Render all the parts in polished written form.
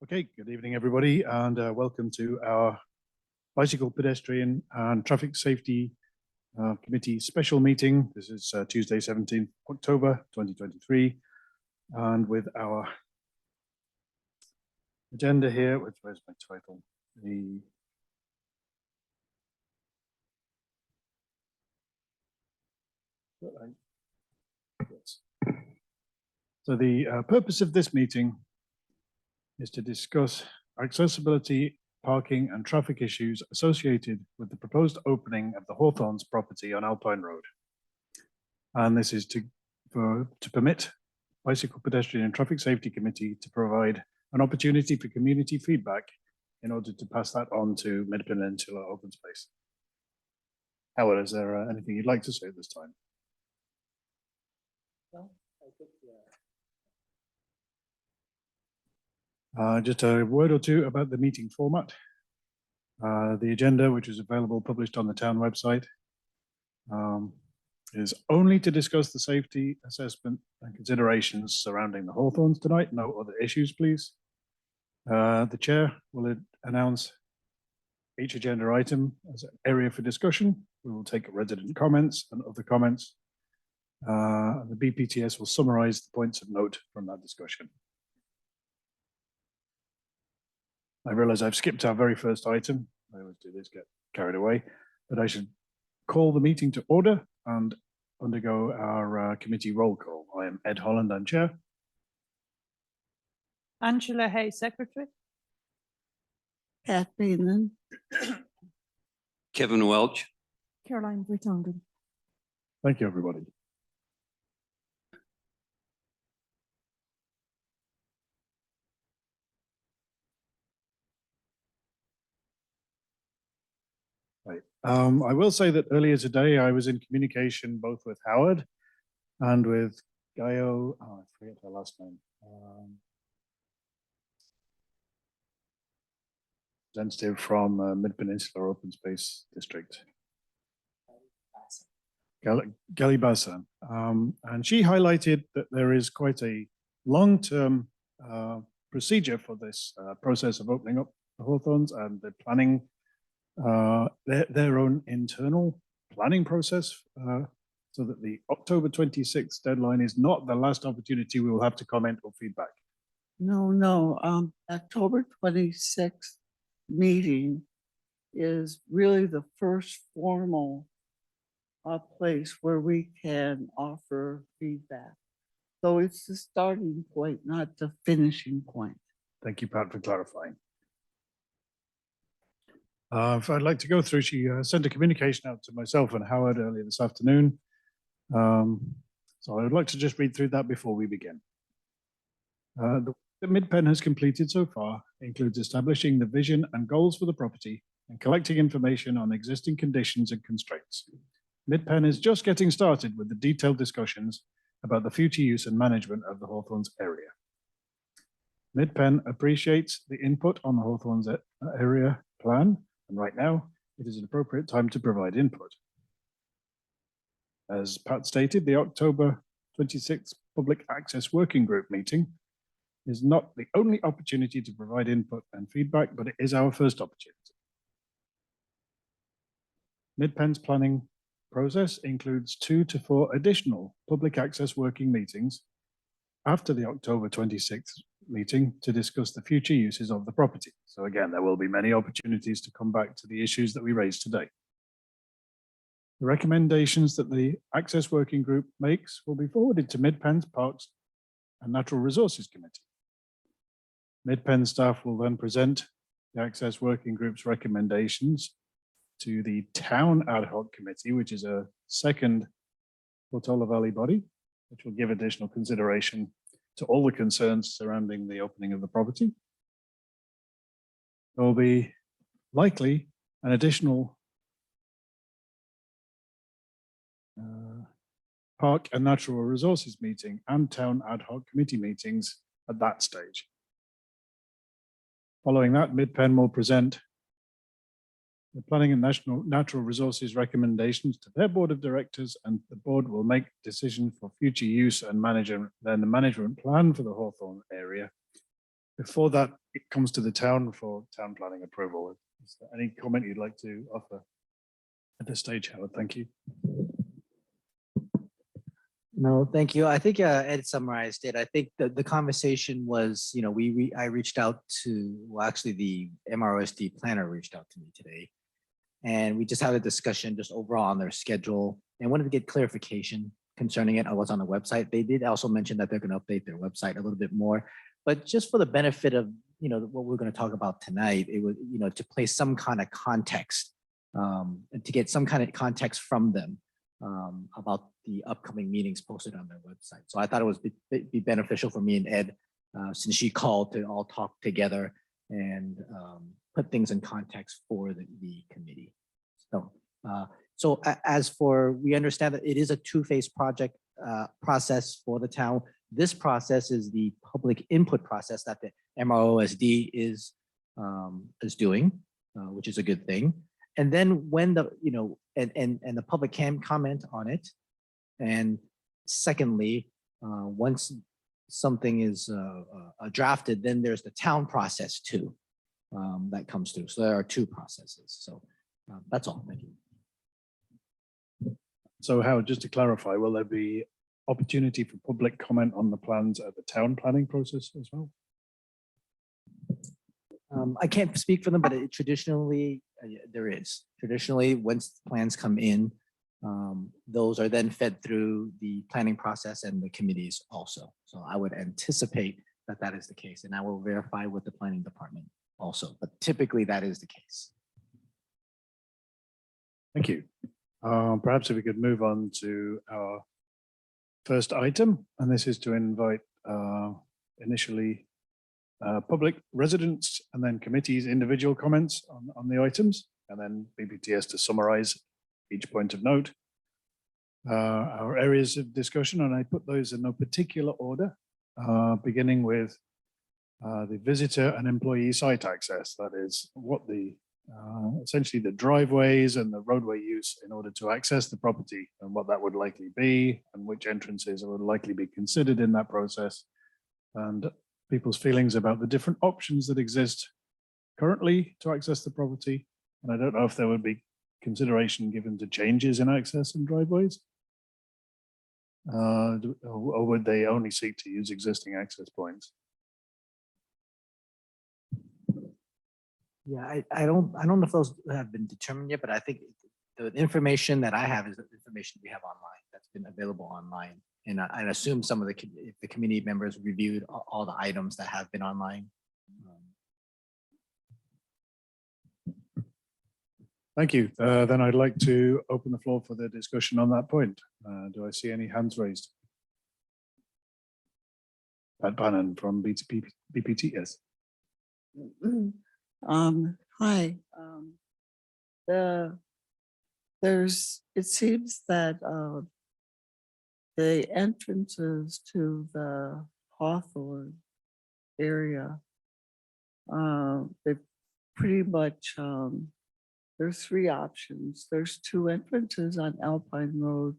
Okay, good evening, everybody, and welcome to our Bicycle, Pedestrian and Traffic Safety Committee special meeting. This is Tuesday, 17th October 2023, and with our agenda here, where's my title? So the purpose of this meeting is to discuss accessibility, parking and traffic issues associated with the proposed opening of the Hawthorns property on Alpine Road. And this is to permit Bicycle, Pedestrian and Traffic Safety Committee to provide an opportunity for community feedback in order to pass that on to Mid-Peninsula Open Space. Howard, is there anything you'd like to say at this time? Well, I think, just a word or two about the meeting format. The agenda, which is available published on the town website, is only to discuss the safety assessment and considerations surrounding the Hawthorns tonight. No other issues, please. The chair will announce each agenda item as an area for discussion. We will take resident comments and other comments. The BPTS will summarize the points of note from that discussion. I realize I've skipped our very first item. I always do this, get carried away, but I should call the meeting to order and undergo our committee roll call. I am Ed Holland, I'm chair. Angela Hay, secretary. Pat Bateman. Kevin Welch. Caroline Brittongen. Thank you, everybody. Right. I will say that earlier today I was in communication both with Howard and with Gaio. Oh, I forget her last name. Representative from Mid-Peninsula Open Space District. Gali Bassan. And she highlighted that there is quite a long-term procedure for this process of opening up the Hawthorns, and the planning their own internal planning process, so that the October 26th deadline is not the last opportunity we will have to comment or feedback. No, October 26th meeting is really the first formal place where we can offer feedback. So it's the starting point, not the finishing point. Thank you, Pat, for clarifying. If I'd like to go through, she sent a communication out to myself and Howard earlier this afternoon. So I would like to just read through that before we begin. The Mid-Pen has completed so far includes establishing the vision and goals for the property and collecting information on existing conditions and constraints. Mid-Pen is just getting started with the detailed discussions about the future use and management of the Hawthorns area. Mid-Pen appreciates the input on the Hawthorns area plan, and right now it is an appropriate time to provide input. As Pat stated, the October 26th Public Access Working Group meeting is not the only opportunity to provide input and feedback, but it is our first opportunity. Mid-Pen's planning process includes 2 to 4 additional public access working meetings after the October 26th meeting to discuss the future uses of the property. So again, there will be many opportunities to come back to the issues that we raised today. The recommendations that the Access Working Group makes will be forwarded to Mid-Pen's Parks and Natural Resources Committee. Mid-Pen staff will then present the Access Working Group's recommendations to the Town Ad Hoc Committee, which is a second Portola Valley body, which will give additional consideration to all the concerns surrounding the opening of the property. There will be likely an additional Park and Natural Resources meeting and Town Ad Hoc Committee meetings at that stage. Following that, Mid-Pen will present the Planning and Natural Resources recommendations to their board of directors, and the board will make decisions for future use and then the management plan for the Hawthorn area Before that, it comes to the town for town planning approval. Is there any comment you'd like to offer at this stage, Howard? Thank you. No, thank you. I think Ed summarized it. I think the conversation was, you know, I reached out to, well, actually the MROSD planner reached out to me today. And we just had a discussion just overall on their schedule and wanted to get clarification concerning it on what's on the website. They did also mention that they're going to update their website a little bit more, but just for the benefit of, you know, what we're going to talk about tonight, it was, you know, to place some kind of context, and to get some kind of context from them about the upcoming meetings posted on their website. So I thought it was be beneficial for me and Ed, since she called, to all talk together and put things in context for the committee. So, as for, we understand that it is a two-phase project process for the town. This process is the public input process that the MROSD is doing, which is a good thing. And then when the, you know, and the public can comment on it. And secondly, once something is drafted, then there's the town process too, that comes through. So there are two processes. So that's all. Thank you. So Howard, just to clarify, will there be opportunity for public comment on the plans at the town planning process as well? I can't speak for them, but traditionally there is. Traditionally, once plans come in, those are then fed through the planning process and the committees also. So I would anticipate that that is the case, and I will verify with the planning department also, but typically that is the case. Thank you. Perhaps if we could move on to our first item, and this is to invite initially public residents and then committees individual comments on the items, and then BPTS to summarize each point of note. Our areas of discussion, and I put those in no particular order, beginning with the visitor and employee site access. That is what the essentially the driveways and the roadway use in order to access the property, and what that would likely be, and which entrances would likely be considered in that process, and people's feelings about the different options that exist currently to access the property. And I don't know if there would be consideration given to changes in access and driveways, or would they only seek to use existing access points? Yeah, I don't know if those have been determined yet, but I think the information that I have is the information we have online that's been available online. And I assume some of the committee members reviewed all the items that have been online. Thank you. Then I'd like to open the floor for the discussion on that point. Do I see any hands raised? Pat Bannon from BPTS. Hi. It seems that the entrances to the Hawthorne area, they pretty much, there's three options. There's two entrances on Alpine Road,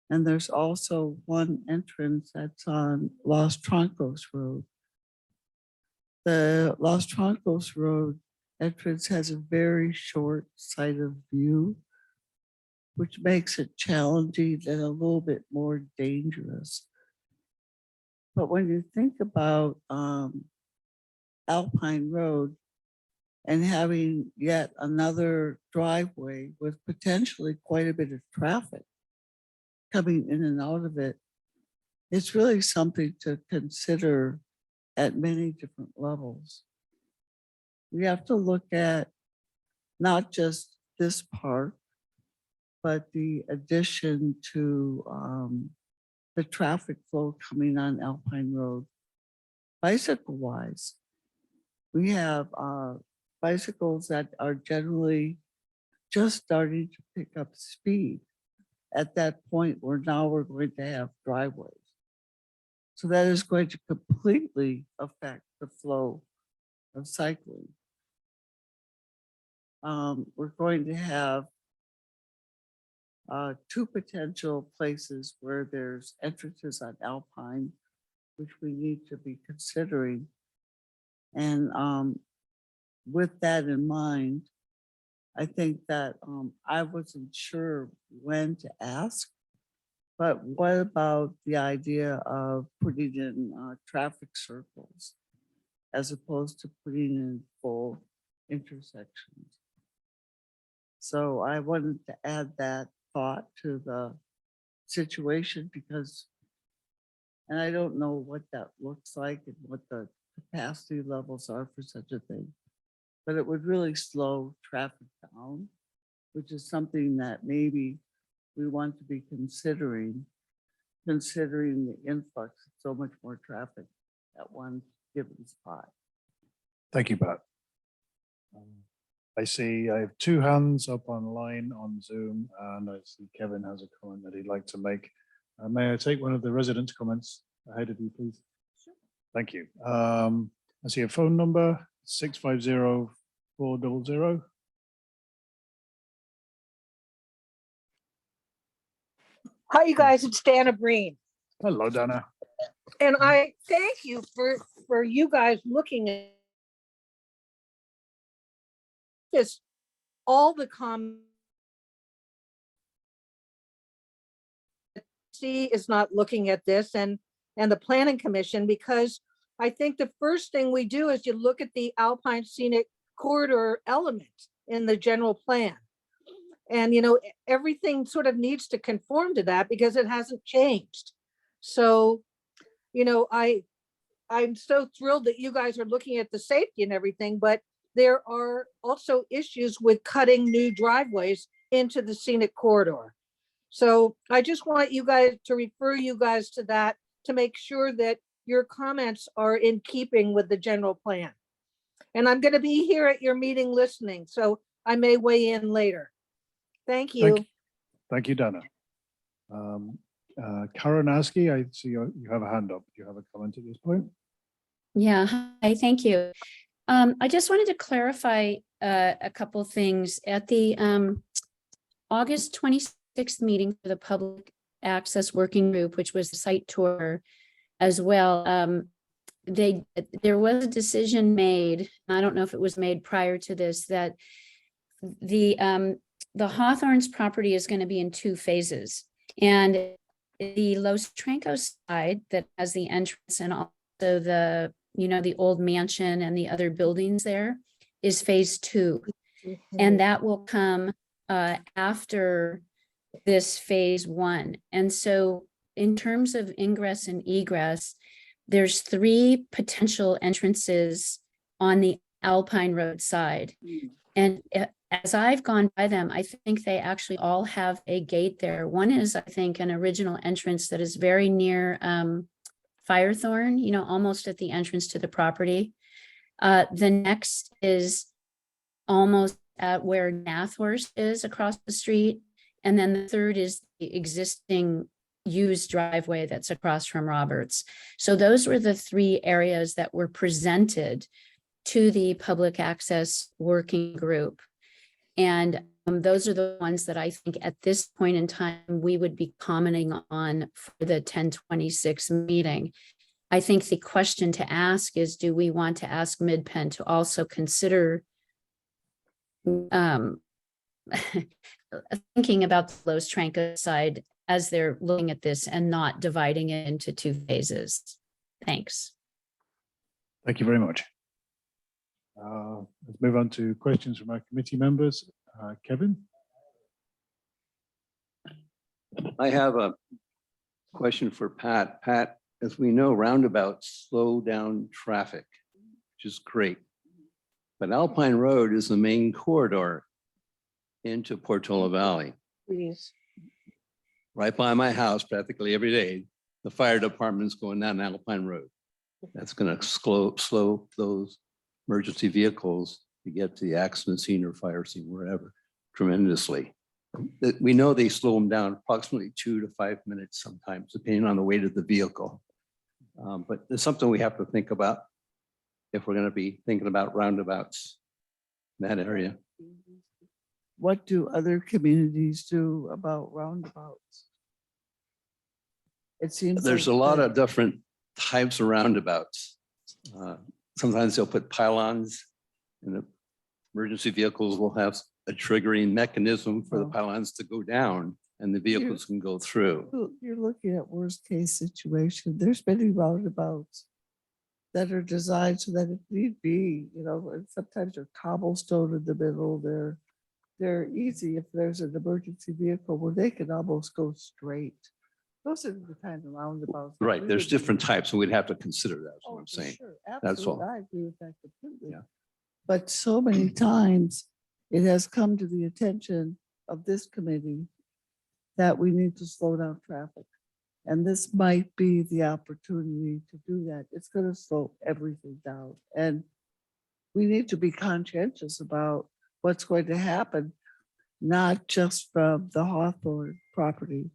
and there's also one entrance that's on Los Troncos Road. The Los Troncos Road entrance has a very short side of view, which makes it challenging and a little bit more dangerous. But when you think about Alpine Road and having yet another driveway with potentially quite a bit of traffic coming in and out of it, it's really something to consider at many different levels. We have to look at not just this part, but the addition to the traffic flow coming on Alpine Road. Bicycle wise, we have bicycles that are generally just starting to pick up speed at that point where now we're going to have driveways. So that is going to completely affect the flow of cycling. We're going to have two potential places where there's entrances on Alpine, which we need to be considering. And with that in mind, I think that I wasn't sure when to ask, but what about the idea of putting in traffic circles as opposed to putting in full intersections? So I wanted to add that thought to the situation because, and I don't know what that looks like and what the capacity levels are for such a thing, but it would really slow traffic down, which is something that maybe we want to be considering the influx of so much more traffic at one given spot. Thank you, Pat. I see I have two hands up online on Zoom, and I see Kevin has a comment that he'd like to make. May I take one of the residents' comments ahead of you, please? Sure. Thank you. I see a phone number, 650-400. Hi, you guys, it's Dana Breen. Hello, Dana. And I thank you for you guys looking at this, all the comments. C is not looking at this and the planning commission, because I think the first thing we do is you look at the Alpine Scenic Corridor element in the general plan. And, you know, everything sort of needs to conform to that because it hasn't changed. So, you know, I'm so thrilled that you guys are looking at the safety and everything, but there are also issues with cutting new driveways into the scenic corridor. So I just want you guys to refer you guys to that to make sure that your comments are in keeping with the general plan. And I'm going to be here at your meeting listening, so I may weigh in later. Thank you. Thank you, Dana. Karen Askey, I see you have a hand up. Do you have a comment at this point? Yeah, hi, thank you. I just wanted to clarify a couple things. At the August 26th meeting for the Public Access Working Group, which was the site tour as well, there was a decision made, I don't know if it was made prior to this, that the Hawthorne's property is going to be in two phases. And the Los Trancos side that has the entrance and also the, you know, the old mansion and the other buildings there is phase 2. And that will come after this phase 1. And so in terms of ingress and egress, there's 3 potential entrances on the Alpine Road side. And as I've gone by them, I think they actually all have a gate there. One is, I think, an original entrance that is very near Firethorn, you know, almost at the entrance to the property. The next is almost at where Nathworst is across the street. And then the third is the existing used driveway that's across from Roberts. So those were the 3 areas that were presented to the public access working group. And those are the ones that I think at this point in time, we would be commenting on for the 1026 meeting. I think the question to ask is, do we want to ask MidPen to also consider thinking about the Los Trancos side as they're looking at this and not dividing it into 2 phases? Thanks. Thank you very much. Let's move on to questions from our committee members. Kevin? I have a question for Pat. Pat, as we know, roundabouts slow down traffic, which is great. But Alpine Road is the main corridor into Portola Valley. Please. Right by my house, practically every day, the fire department's going down Alpine Road. That's going to slow those emergency vehicles to get to the accident scene or fire scene, wherever, tremendously. We know they slow them down approximately 2 to 5 minutes sometimes, depending on the weight of the vehicle. But it's something we have to think about if we're going to be thinking about roundabouts in that area. What do other communities do about roundabouts? It seems There's a like lot the- of different types of roundabouts. sometimes they'll put pylons and the emergency vehicles will have a triggering mechanism for the Oh. pylons to go down and the vehicles can go through. You're looking at worst case situation. There's many roundabouts that are designed so that if need be, and sometimes they're cobblestone in the middle, they're easy if there's an emergency vehicle where they can almost go straight. Those are the kind of roundabouts. that Right, we there's would different use. types, and we'd have to consider that, is Oh, what I'm for saying. sure. That's all. Absolutely. I agree with that completely. Yeah. But so many times it has come to the attention of this committee that we need to slow down traffic. And this might be the opportunity to do that. It's going to slow everything down. And we need to be conscientious about what's going to happen, not just from the Hawthorne property,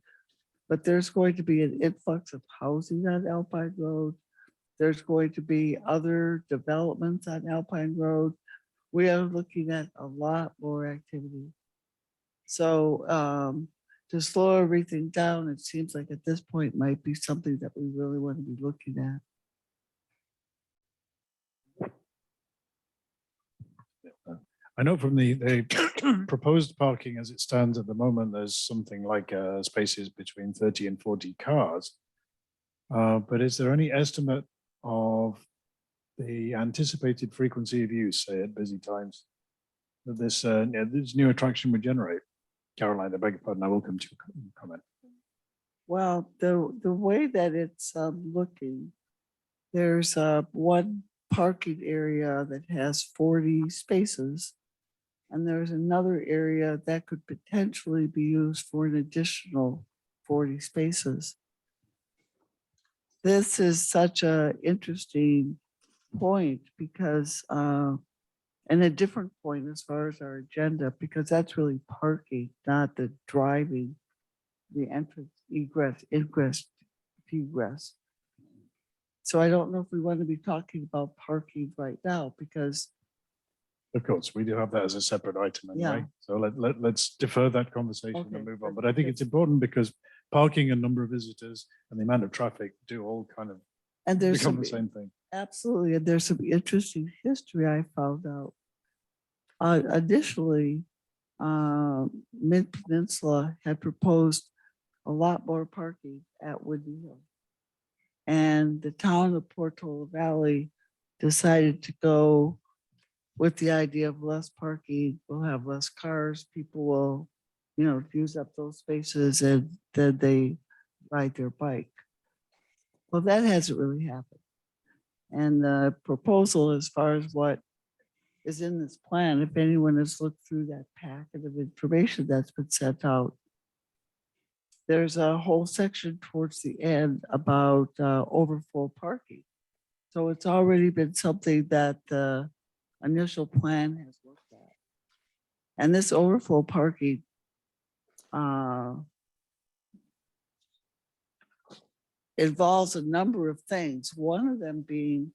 but there's going to be an influx of housing on Alpine Road. There's going to be other developments on Alpine Road. We are looking at a lot more activity. So to slow everything down, it seems like at this point might be something that we really want to be looking at. I know from the proposed parking as it stands at the moment, there's something like spaces between 30 and 40 cars. But is there any estimate of the anticipated frequency of use, say at busy times, that this new attraction would generate? Caroline, I beg your pardon, I will come to your comment. Well, the way that it's looking, there's one parking area that has 40 spaces. And there's another area that could potentially be used for an additional 40 spaces. This is such a interesting point because, and a different point as far as our agenda, because that's really parking, not the driving, the entrance, egress, ingress, egress. So I don't know if we want to be talking about parking right now because Of course, we do have that as a separate item anyway. Yeah. So let's defer that conversation Okay, and move on. that's- But I think it's important because parking and number of visitors and the amount of traffic do all kind of and there's become some the same thing. absolutely, and there's some interesting history I found out. Additionally, Mid Peninsula had proposed a lot more parking at Woody Hill. And the town of Portola Valley decided to go with the idea of less parking. We'll have less cars, people will, use up those spaces and then they ride their bike. Well, that hasn't really happened. And the proposal as far as what is in this plan, if anyone has looked through that packet of information that's been sent out, there's a whole section towards the end about overflow parking. So it's already been something that the initial plan has looked at. And this overflow parking involves a number of things. One of them being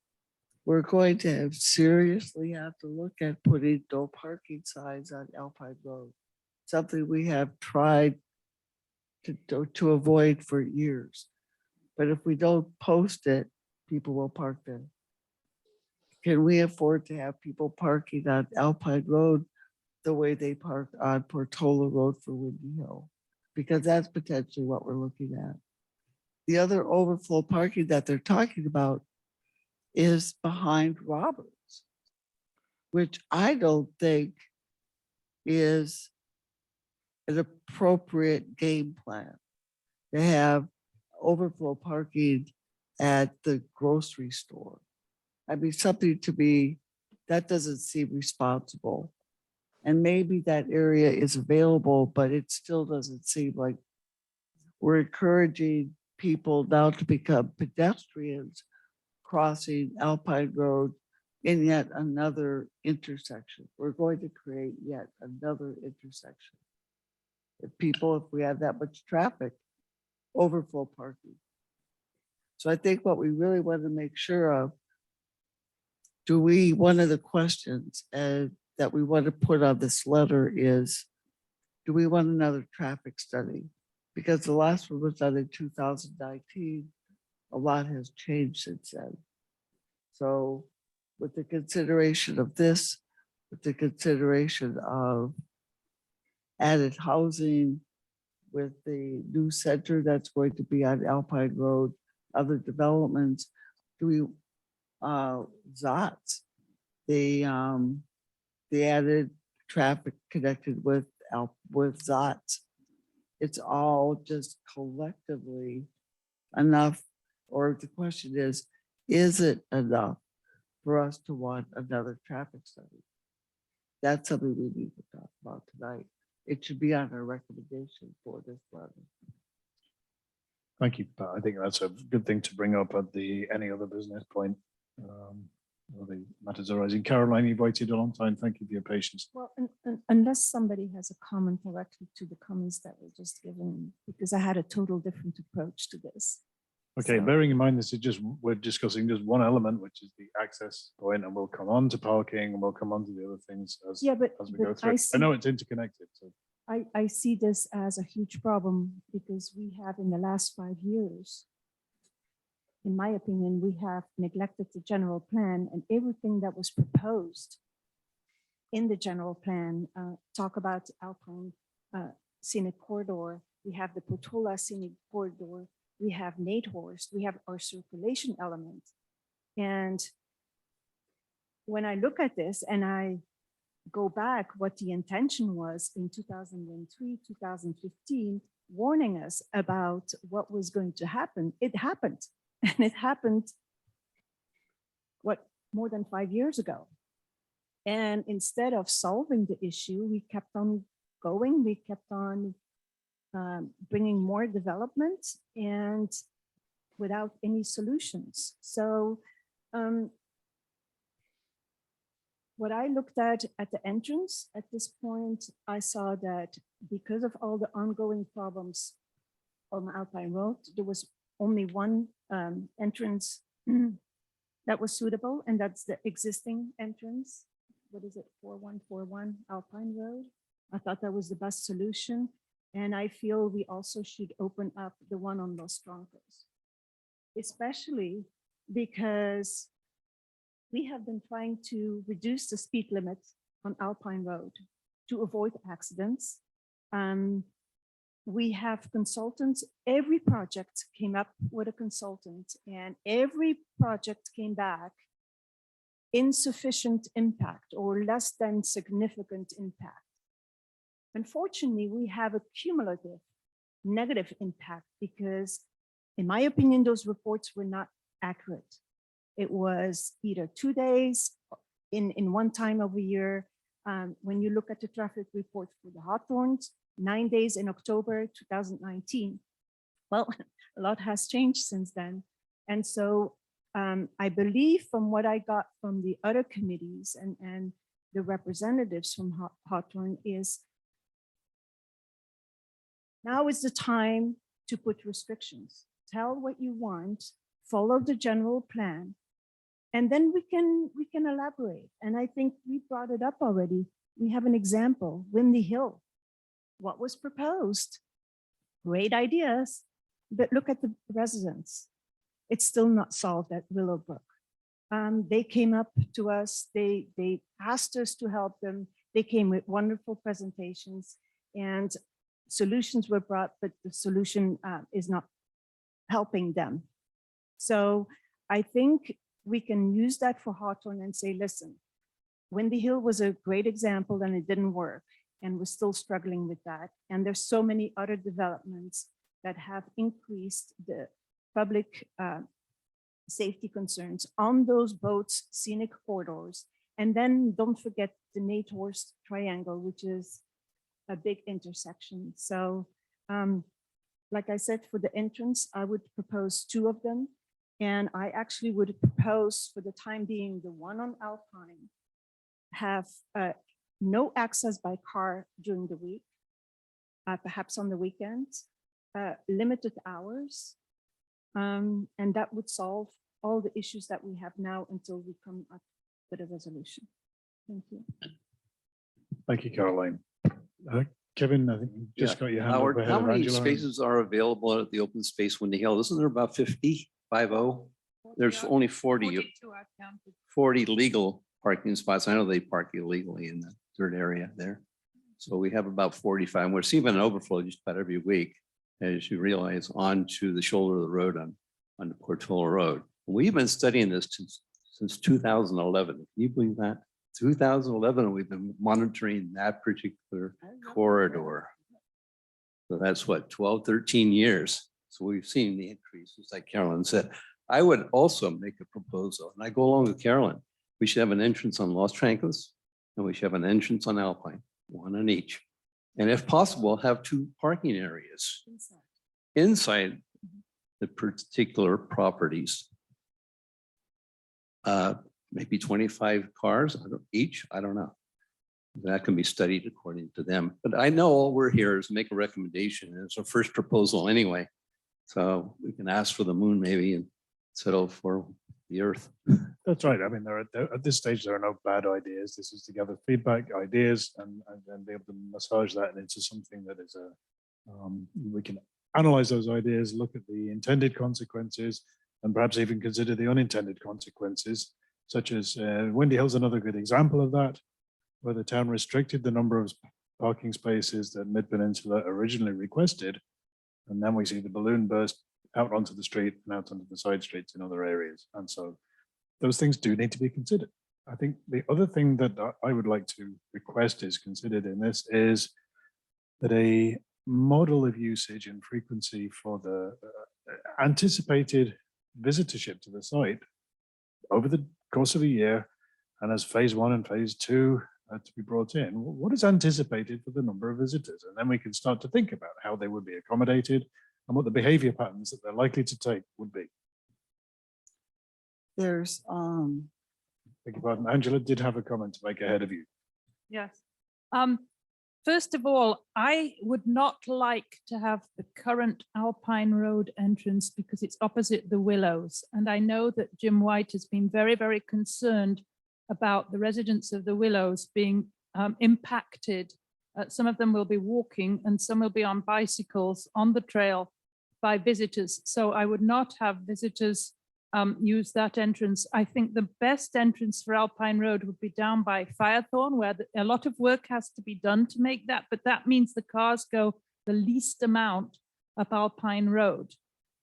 we're going to seriously have to look at putting no parking signs on Alpine Road, something we have tried to avoid for years. But if we don't post it, people will park there. Can we afford to have people parking on Alpine Road the way they park on Portola Road for Windy Hill? Because that's potentially what we're looking at. The other overflow parking that they're talking about is behind Roberts, which I don't think is an appropriate game plan to have overflow parking at the grocery store. I mean, something to be, that doesn't seem responsible. And maybe that area is available, but it still doesn't seem like we're encouraging people now to become pedestrians crossing Alpine Road in yet another intersection. We're going to create yet another intersection. If we have that much traffic, overflow parking. So I think what we really want to make sure of, one of the questions that we want to put on this letter is, do we want another traffic study? Because the last one was done in 2019. A lot has changed since then. So with the consideration of this, with the consideration of added housing, with the new center that's going to be on Alpine Road, other developments, do we, ZOTS, the added traffic connected with with ZOTS. It's all just collectively enough, or the question is it enough for us to want another traffic study? That's something we need to talk about tonight. It should be on our recommendation for this project. Thank you, Pat. I think that's a good thing to bring up at the any other business point. The matters arising. Caroline, you've waited a long time. Thank you for your patience. Well, unless somebody has a comment directly to the comments that were just given, because I had a total different approach to this. Okay, So- bearing in mind this is just, we're discussing just one element, which is the access point, and we'll come on to parking and we'll come on to the other things as, Yeah, but as we go but through. I I see, know it's interconnected, so I see this as a huge problem because we have in the last 5 years, in my opinion, we have neglected the general plan and everything that was proposed in the general plan. Talk about Alpine Scenic Corridor. We have the Portola Scenic Corridor. We have Nadehorst. We have our circulation element. And when I look at this and I go back what the intention was in 2003, 2015, warning us about what was going to happen, it happened. And it happened, what, more than 5 years ago. And instead of solving the issue, we kept on going, we kept on bringing more development and without any solutions. So what I looked at the entrance at this point, I saw that because of all the ongoing problems on Alpine Road, there was only one entrance that was suitable, and that's the existing entrance. What is it, 4141 Alpine Road? I thought that was the best solution. And I feel we also should open up the one on Los Troncos, especially because we have been trying to reduce the speed limit on Alpine Road to avoid accidents. We have consultants. Every project came up with a consultant, and every project came back insufficient impact or less than significant impact. Unfortunately, we have a cumulative negative impact because, in my opinion, those reports were not accurate. It was either 2 days in one time of a year. When you look at the traffic report for the Hawthorns, 9 days in October 2019. Well, a lot has changed since then. And so I believe from what I got from the other committees and the representatives from Hawthorne is now is the time to put restrictions. Tell what you want, follow the general plan, and then we can elaborate. And I think we brought it up already. We have an example, Windy Hill. What was proposed? Great ideas, but look at the residents. It's still not solved at Willowbrook. They came up to us, they asked us to help them. They came with wonderful presentations and solutions were brought, but the solution is not helping them. So I think we can use that for Hawthorne and say, listen, Windy Hill was a great example and it didn't work. And we're still struggling with that. And there's so many other developments that have increased the public safety concerns on those boats, scenic corridors. And then don't forget the Nadehorst Triangle, which is a big intersection. So like I said, for the entrance, I would propose 2 of them. And I actually would propose for the time being, the one on Alpine have no access by car during the week, perhaps on the weekends, limited hours. And that would solve all the issues that we have now until we come up with a resolution. Thank you. thank you, Caroline. Kevin, I think you just got your hand up Howard, ahead how of many Angela. spaces are available at the open space Windy Hill? Isn't there about 50, 50? there's only 40 legal parking spots. I know they park illegally in the third area there. So we have about 45. We're seeing an overflow just about every week, as you realize, onto the shoulder of the road on the Portola Road. We've been studying this since 2011. Can you believe that? 2011, we've been monitoring that particular corridor. So that's what, 12, 13 years. So we've seen the increases, like Carolyn said. I would also make a proposal, and I go along with Carolyn. We should have an entrance on Los Trancas, and we should have an entrance on Alpine, one on each. And if possible, have 2 parking areas inside the particular properties. Maybe 25 cars each, I don't know. That can be studied according to them. But I know all we're here is make a recommendation. And it's a first proposal anyway. So we can ask for the moon maybe and settle for the earth. That's right. I mean, at this stage, there are no bad ideas. This is to gather feedback, ideas, and then be able to massage that into something that is we can analyze those ideas, look at the intended consequences, and perhaps even consider the unintended consequences, such as Windy Hill's another good example of that, where the town restricted the number of parking spaces that Mid Peninsula originally requested. And then we see the balloon burst out onto the street and out onto the side streets in other areas. And so those things do need to be considered. I think the other thing that I would like to request is considered in this is that a model of usage and frequency for the anticipated visitorship to the site over the course of a year, and as phase 1 and phase 2 to be brought in, what is anticipated for the number of visitors? And then we can start to think about how they would be accommodated and what the behavior patterns that they're likely to take would be. There's, Beg your pardon, Angela did have a comment to make ahead of you. Yes. First of all, I would not like to have the current Alpine Road entrance because it's opposite the Willows. And I know that Jim White has been very, very concerned about the residents of the Willows being impacted. Some of them will be walking and some will be on bicycles on the trail by visitors. So I would not have visitors use that entrance. I think the best entrance for Alpine Road would be down by Firethorn, where a lot of work has to be done to make that, but that means the cars go the least amount up Alpine Road.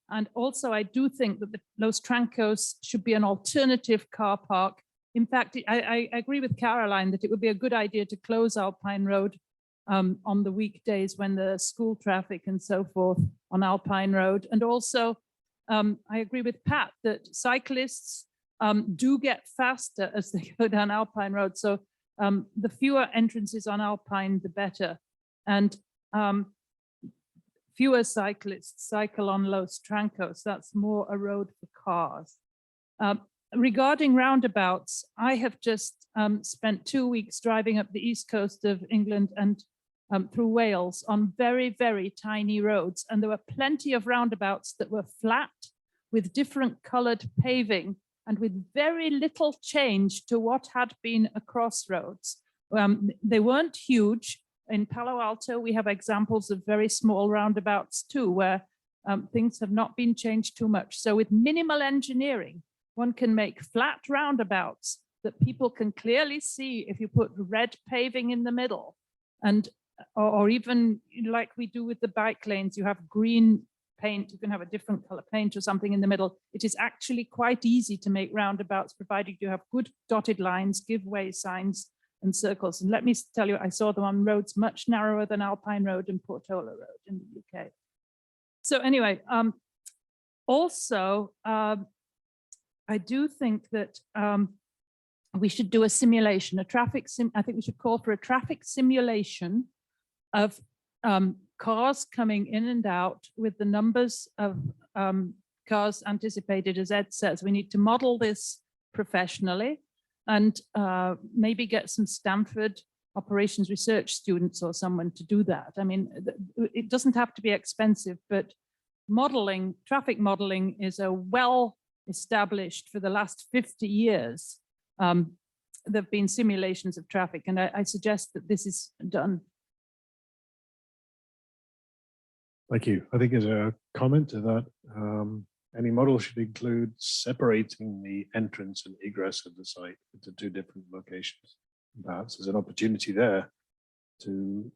And also I do think that the Los Trancos should be an alternative car park. In fact, I agree with Caroline that it would be a good idea to close Alpine Road on the weekdays when the school traffic and so forth on Alpine Road. And also, I agree with Pat that cyclists do get faster as they go down Alpine Road. So the fewer entrances on Alpine, the better. And fewer cyclists cycle on Los Trancos. That's more a road for cars. Regarding roundabouts, I have just spent 2 weeks driving up the east coast of England and through Wales on very, very tiny roads. And there were plenty of roundabouts that were flat with different colored paving and with very little change to what had been a crossroads. They weren't huge. In Palo Alto, we have examples of very small roundabouts too, where things have not been changed too much. So with minimal engineering, one can make flat roundabouts that people can clearly see if you put red paving in the middle. And or even like we do with the bike lanes, you have green paint, you can have a different color paint or something in the middle. It is actually quite easy to make roundabouts, provided you have good dotted lines, give way signs and circles. And let me tell you, I saw them on roads much narrower than Alpine Road and Portola Road in the UK. So anyway, also, I do think that we should do a simulation, I think we should call for a traffic simulation of cars coming in and out with the numbers of cars anticipated, as Ed says. We need to model this professionally and maybe get some Stanford operations research students or someone to do that. I mean, it doesn't have to be expensive, but modeling, traffic modeling is a well established for the last 50 years. There have been simulations of traffic, and I suggest that this is done. Thank you. I think as a comment to that, Any model should include separating the entrance and egress of the site into two different locations. Perhaps there's an opportunity there to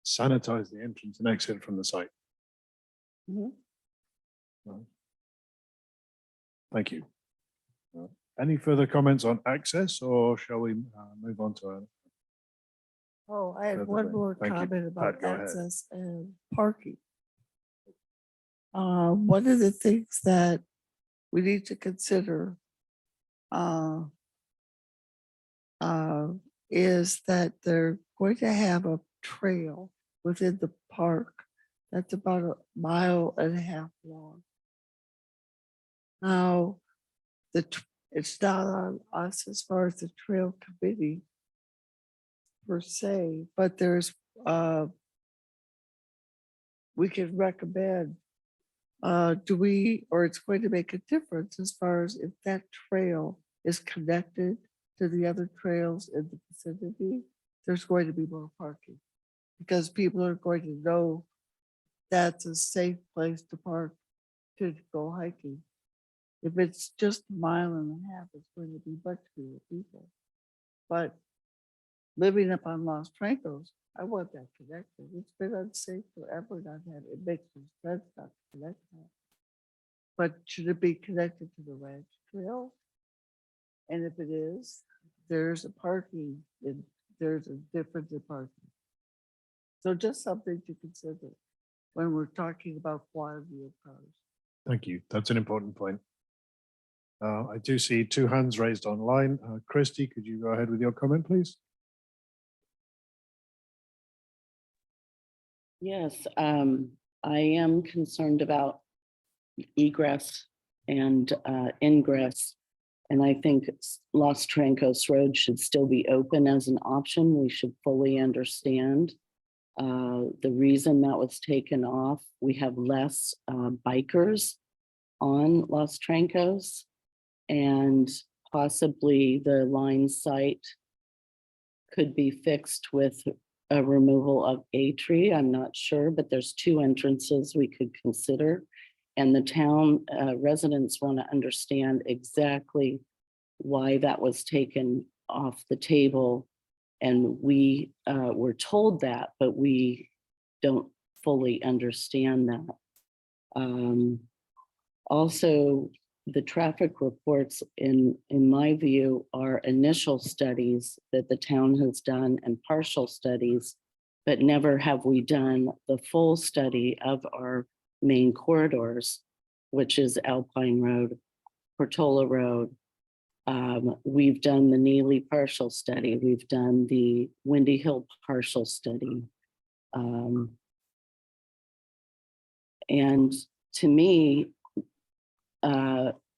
sanitize the entrance and exit from the site. Mhm. Thank you. Any further comments on access, or shall we move on to Oh, I had Further one then. more Thank you. comment about Pat, go ahead. access and parking. One of the things that we need to consider is that they're going to have a trail within the park that's about 1.5 miles long. Now, it's not on us as far as the trail committee per se, but there's we can recommend, or it's going to make a difference as far as if that trail is connected to the other trails in the vicinity, there's going to be more parking. Because people are going to know that's a safe place to park to go hiking. If it's just 1.5 miles, it's going to be much fewer people. But living up on Los Trancos, I want that connected. It's been unsafe forever not having it. It makes no sense not to connect that. But should it be connected to the ranch trail? And if it is, there's a parking, there's a difference in parking. So just something to consider when we're talking about quality of cars. Thank you. That's an important point. I do see two hands raised online. Christy, could you go ahead with your comment, please? Yes, I am concerned about egress and ingress. And I think Los Trancos Road should still be open as an option. We should fully understand the reason that was taken off. We have less bikers on Los Trancos, and possibly the line site could be fixed with a removal of a tree. I'm not sure, but there's two entrances we could consider. And the town residents want to understand exactly why that was taken off the table. And we were told that, but we don't fully understand that. Also, the traffic reports, in my view, are initial studies that the town has done and partial studies, but never have we done the full study of our main corridors, which is Alpine Road, Portola Road. We've done the Neely partial study. We've done the Windy Hill partial study. And to me,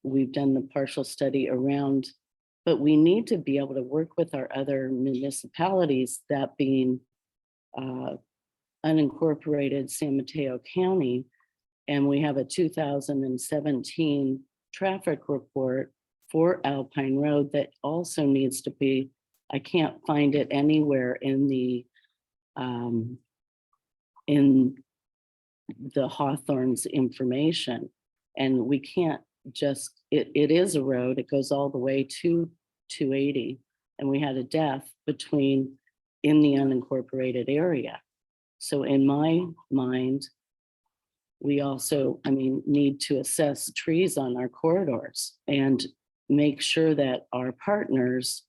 we've done the partial study around, but we need to be able to work with our other municipalities, that being unincorporated San Mateo County. And we have a 2017 traffic report for Alpine Road that also needs to be, I can't find it anywhere in the Hawthorne's information. And we can't just, it is a road, it goes all the way to 280. And we had a death in the unincorporated area. So in my mind, we also, need to assess trees on our corridors and make sure that our partners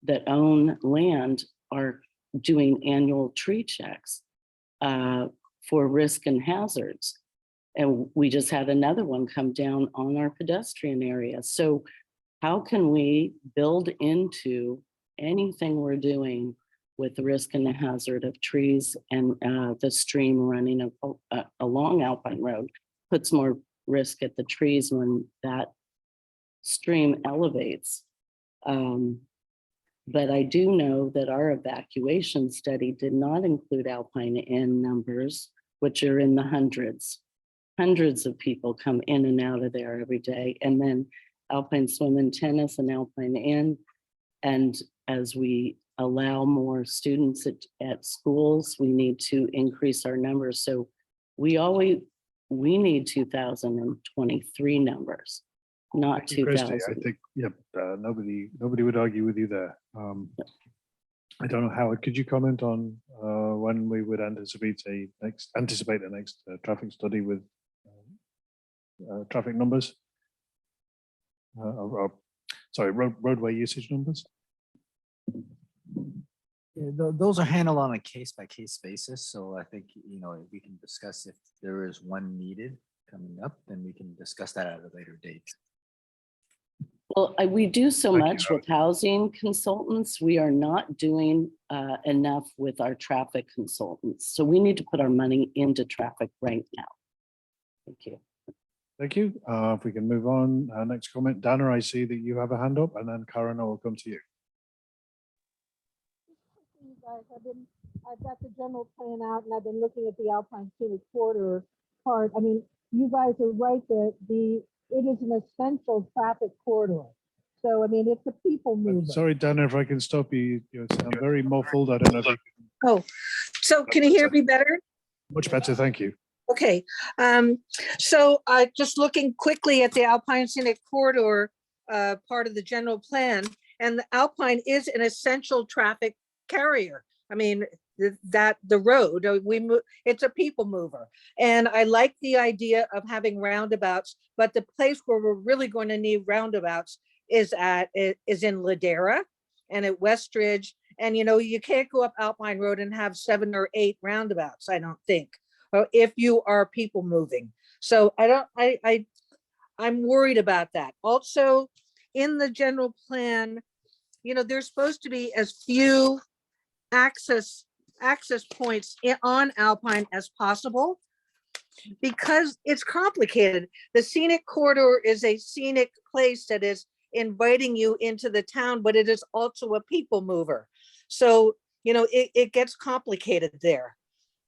that own land are doing annual tree checks for risk and hazards. And we just had another one come down on our pedestrian area. So how can we build into anything we're doing with the risk and the hazard of trees, and the stream running along Alpine Road puts more risk at the trees when that stream elevates. But I do know that our evacuation study did not include Alpine Inn numbers, which are in the hundreds. Hundreds of people come in and out of there every day. And then Alpine Swim and Tennis and Alpine Inn. And as we allow more students at schools, we need to increase our numbers. So we we need 2023 numbers, not Thank you, Christie. 2000. I think, nobody would argue with you there. I don't know, Howard, could you comment on when we would anticipate the next traffic study with traffic numbers? Sorry, roadway usage numbers? Yeah, those are handled on a case by case basis. So I think, we can discuss if there is one needed coming up, then we can discuss that at a later date. Well, we do so Thank you, much with housing consultants. We are not doing enough with our traffic consultants. So we need to put our money into traffic right now. Thank you. Thank you. If we can move on, next comment. Dana, I see that you have a hand up, and then Karen, I will come to you. You guys, I've got the general plan out and I've been looking at the Alpine Scenic Corridor part. I mean, you guys are right that it is an essential traffic corridor. So, I mean, it's a people mover. Sorry, Dana, if I can stop you. You sound very muffled. I don't know if you can. Oh, so can you hear me better? Much better, thank you. Okay, so just looking quickly at the Alpine Scenic Corridor part of the general plan, and the Alpine is an essential traffic carrier. I mean, the road, it's a people mover. And I like the idea of having roundabouts, but the place where we're really going to need roundabouts is in Ladera and at Westridge. And, you can't go up Alpine Road and have 7 or 8 roundabouts, I don't think, if you are people moving. So I'm worried about that. Also, in the general plan, there's supposed to be as few access points on Alpine as possible, because it's complicated. The scenic corridor is a scenic place that is inviting you into the town, but it is also a people mover. So, it gets complicated there.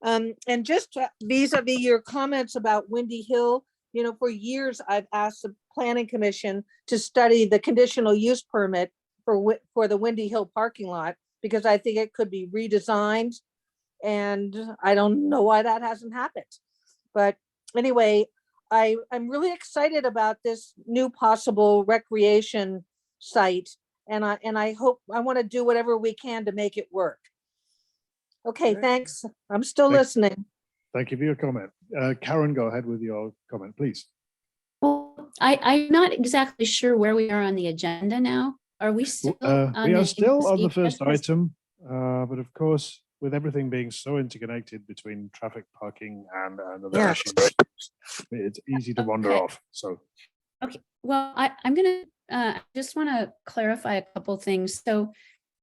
And just vis-a-vis your comments about Windy Hill, for years I've asked the Planning Commission to study the conditional use permit for the Windy Hill parking lot, because I think it could be redesigned, and I don't know why that hasn't happened. But anyway, I'm really excited about this new possible recreation site, and I want to do whatever we can to make it work. Okay, thanks. I'm still listening. Thank you for your comment. Karen, go ahead with your comment, please. Well, I'm not exactly sure where we are on the agenda now. Are we still? We are still on the first egress? item, but of course, with everything being so interconnected between traffic, parking, and other Yeah. issues, it's easy to wander Okay. off. So, Okay, well, I'm gonna just want to clarify a couple things. So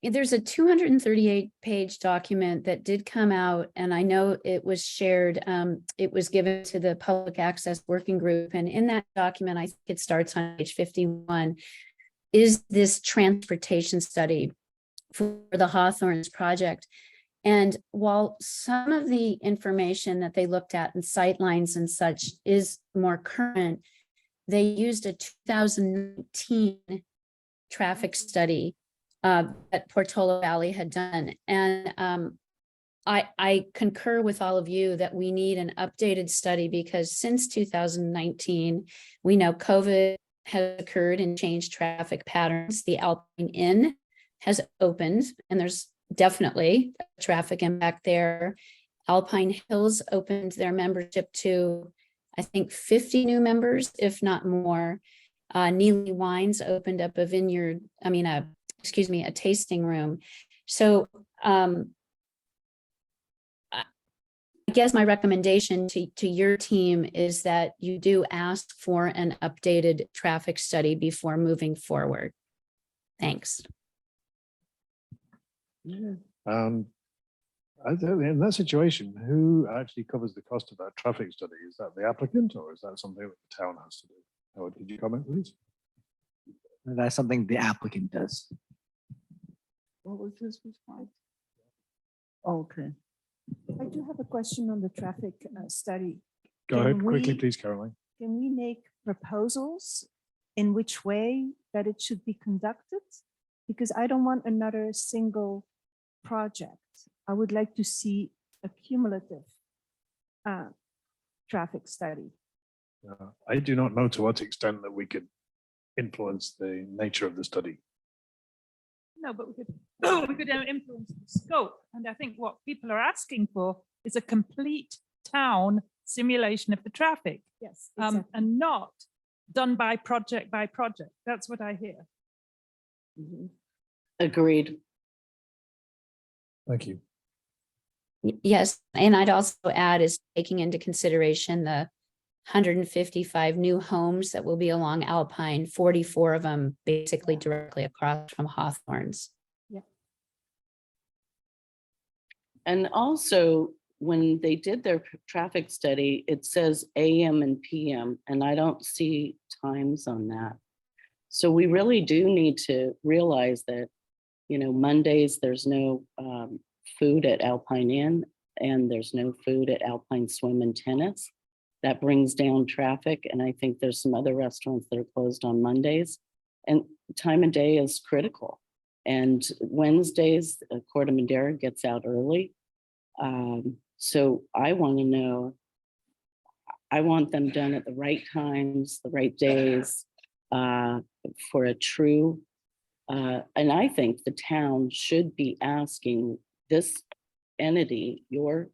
there's a 238-page document that did come out, and I know it was shared. It was given to the Public Access Working Group, and in that document, I think it starts on page 51, is this transportation study for the Hawthorns project. And while some of the information that they looked at and sightlines and such is more current, they used a 2019 traffic study that Portola Valley had done. And I concur with all of you that we need an updated study, because since 2019, we know COVID has occurred and changed traffic patterns. The Alpine Inn has opened, and there's definitely a traffic impact there. Alpine Hills opened their membership to, I think, 50 new members, if not more. Neely Wines opened up a tasting room. So I guess my recommendation to your team is that you do ask for an updated traffic study before moving forward. Thanks. in that situation, who actually covers the cost of that traffic study? Is that the applicant, or is that something that the town has to do? Howard, could you comment, please? That's something the applicant does. What was his response? Okay. I do have a question on the traffic study. Go ahead Can quickly, we- please, Caroline. Can we make proposals in which way that it should be conducted? Because I don't want another single project. I would like to see a cumulative traffic study. I do not know to what extent that we could influence the nature of the study. No, but we could, we could influence the scope. And I think what people are asking for is a complete town simulation of the traffic, Yes. Exactly. and not done by project by project. That's what I hear. Agreed. Thank you. Yes, and I'd also add is taking into consideration the 155 new homes that will be along Alpine, 44 of them basically directly across from Hawthorne's. And also, when they did their traffic study, it says AM and PM, and I don't see times on that. So we really do need to realize that, you know, Mondays, there's no food at Alpine Inn, and there's no food at Alpine Swim and Tennis. That brings down traffic, and I think there's some other restaurants that are closed on Mondays. And time of day is critical. And Wednesdays, Corte Madera gets out early. So I want to know, I want them done at the right times, the right days, for a true, and I think the town should be asking this entity, your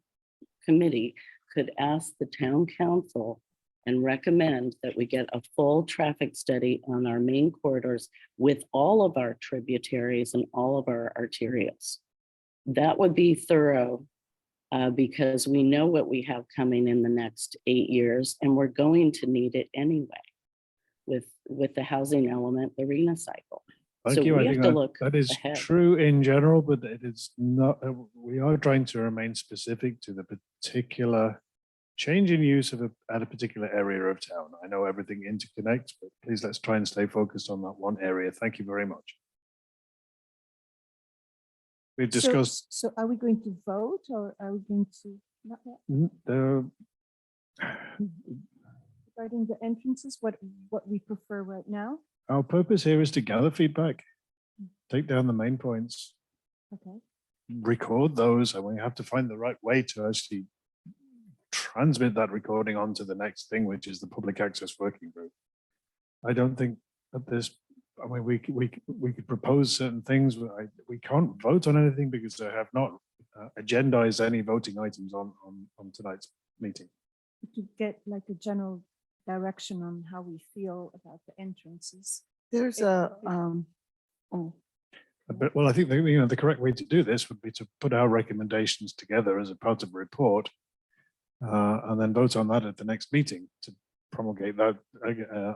committee, could ask the town council and recommend that we get a full traffic study on our main corridors with all of our tributaries and all of our arterials. That would be thorough, because we know what we have coming in the next 8 years, and we're going to need it anyway with the housing element, the RENA cycle. So Thank you. we I have think to that, look that is ahead. true in general, but it is not, we are trying to remain specific to the particular change in use of at a particular area of town. I know everything interconnects, but please let's try and stay focused on that one area. Thank you very much. We've discussed So are we going to vote or are we going to? Not yet. the Regarding the entrances, what we prefer right now? our purpose here is to gather feedback, take down the main points, Okay. record those, and we have to find the right way to actually transmit that recording on to the next thing, which is the public access working group. I don't think at this, I mean, we could propose certain things, but we can't vote on anything because I have not agendized any voting items on tonight's meeting. To get like a general direction on how we feel about the entrances. There's a, oh, But, well, I think the correct way to do this would be to put our recommendations together as a part of a report, and then vote on that at the next meeting to promulgate that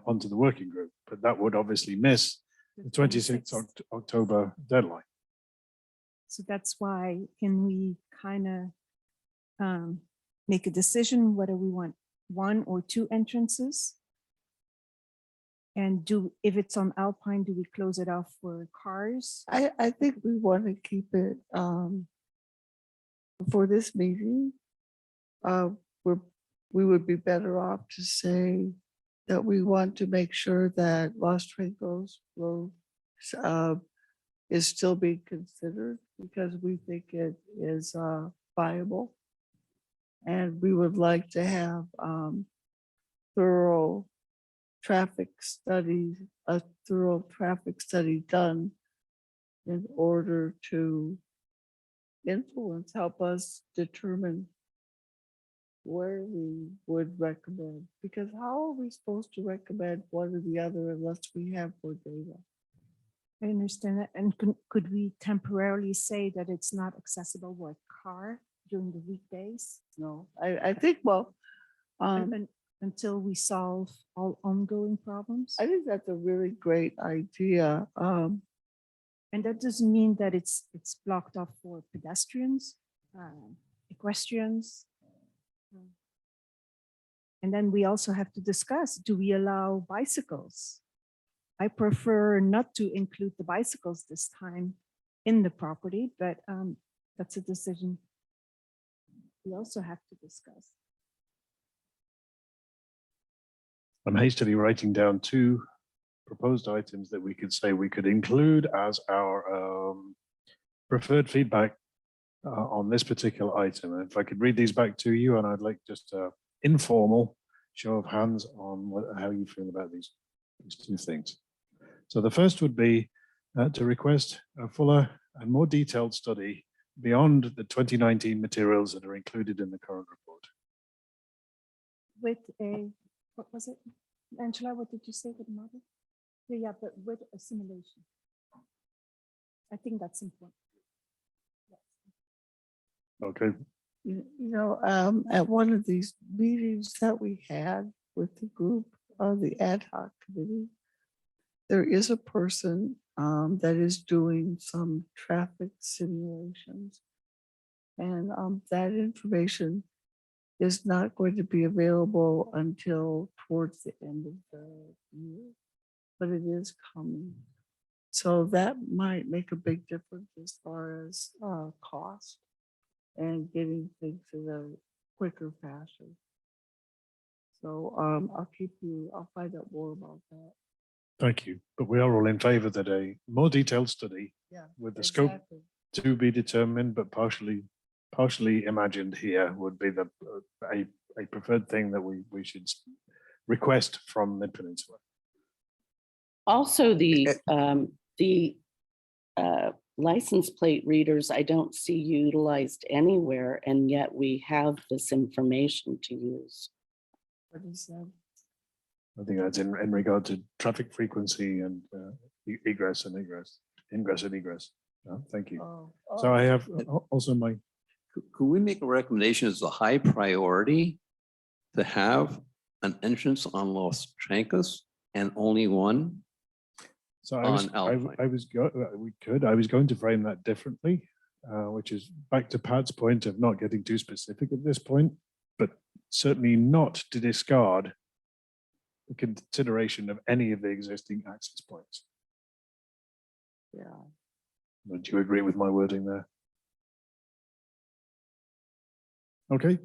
onto the working group. But that would obviously miss the 26th October deadline. So that's why, can we kind of make a decision whether we want 1 or 2 entrances? And if it's on Alpine, do we close it off for cars? I think we want to keep it for this meeting. We would be better off to say that we want to make sure that Los Trincos Road is still being considered because we think it is viable. And we would like to have thorough traffic studies, a thorough traffic study done in order to help us determine where we would recommend, because how are we supposed to recommend one or the other unless we have more data? I understand that. And could we temporarily say that it's not accessible by car during the weekdays? No, I think, well, Until we solve all ongoing problems? I think that's a really great idea. And that doesn't mean that it's blocked off for pedestrians, equestrians. And then we also have to discuss, do we allow bicycles? I prefer not to include the bicycles this time in the property, but that's a decision we also have to discuss. I'm hastily writing down 2 proposed items that we could say we could include as our preferred feedback on this particular item. And if I could read these back to you, and I'd like just informal show of hands on how you feel about these two things. So the first would be to request a fuller and more detailed study beyond the 2019 materials that are included in the current report. With a, what was it? Angela, what did you say with the model? Yeah, but with a simulation. I think that's important. Okay, At one of these meetings that we had with the group of the ad hoc committee, there is a person that is doing some traffic simulations. And that information is not going to be available until towards the end of the year, but it is coming. So that might make a big difference as far as cost and getting things in a quicker fashion. So I'll find out more about that. thank you. But we are all in favor that a more detailed study Yeah. with the scope Exactly. to be determined, but partially imagined here would be a preferred thing that we should request from Mid-Peninsula. Also, the license plate readers, I don't see utilized anywhere, and yet we have this information to use. What is that? I think that's in regard to traffic frequency and egress and egress, ingress and egress. Thank you. So I have also my, Could we make a recommendation as a high priority to have an entrance on Los Trancas and only one? so On Alpine. I was going to frame that differently, which is back to Pat's point of not getting too specific at this point, but certainly not to discard the consideration of any of the existing access points. Yeah. Would you agree with my wording there? Okay.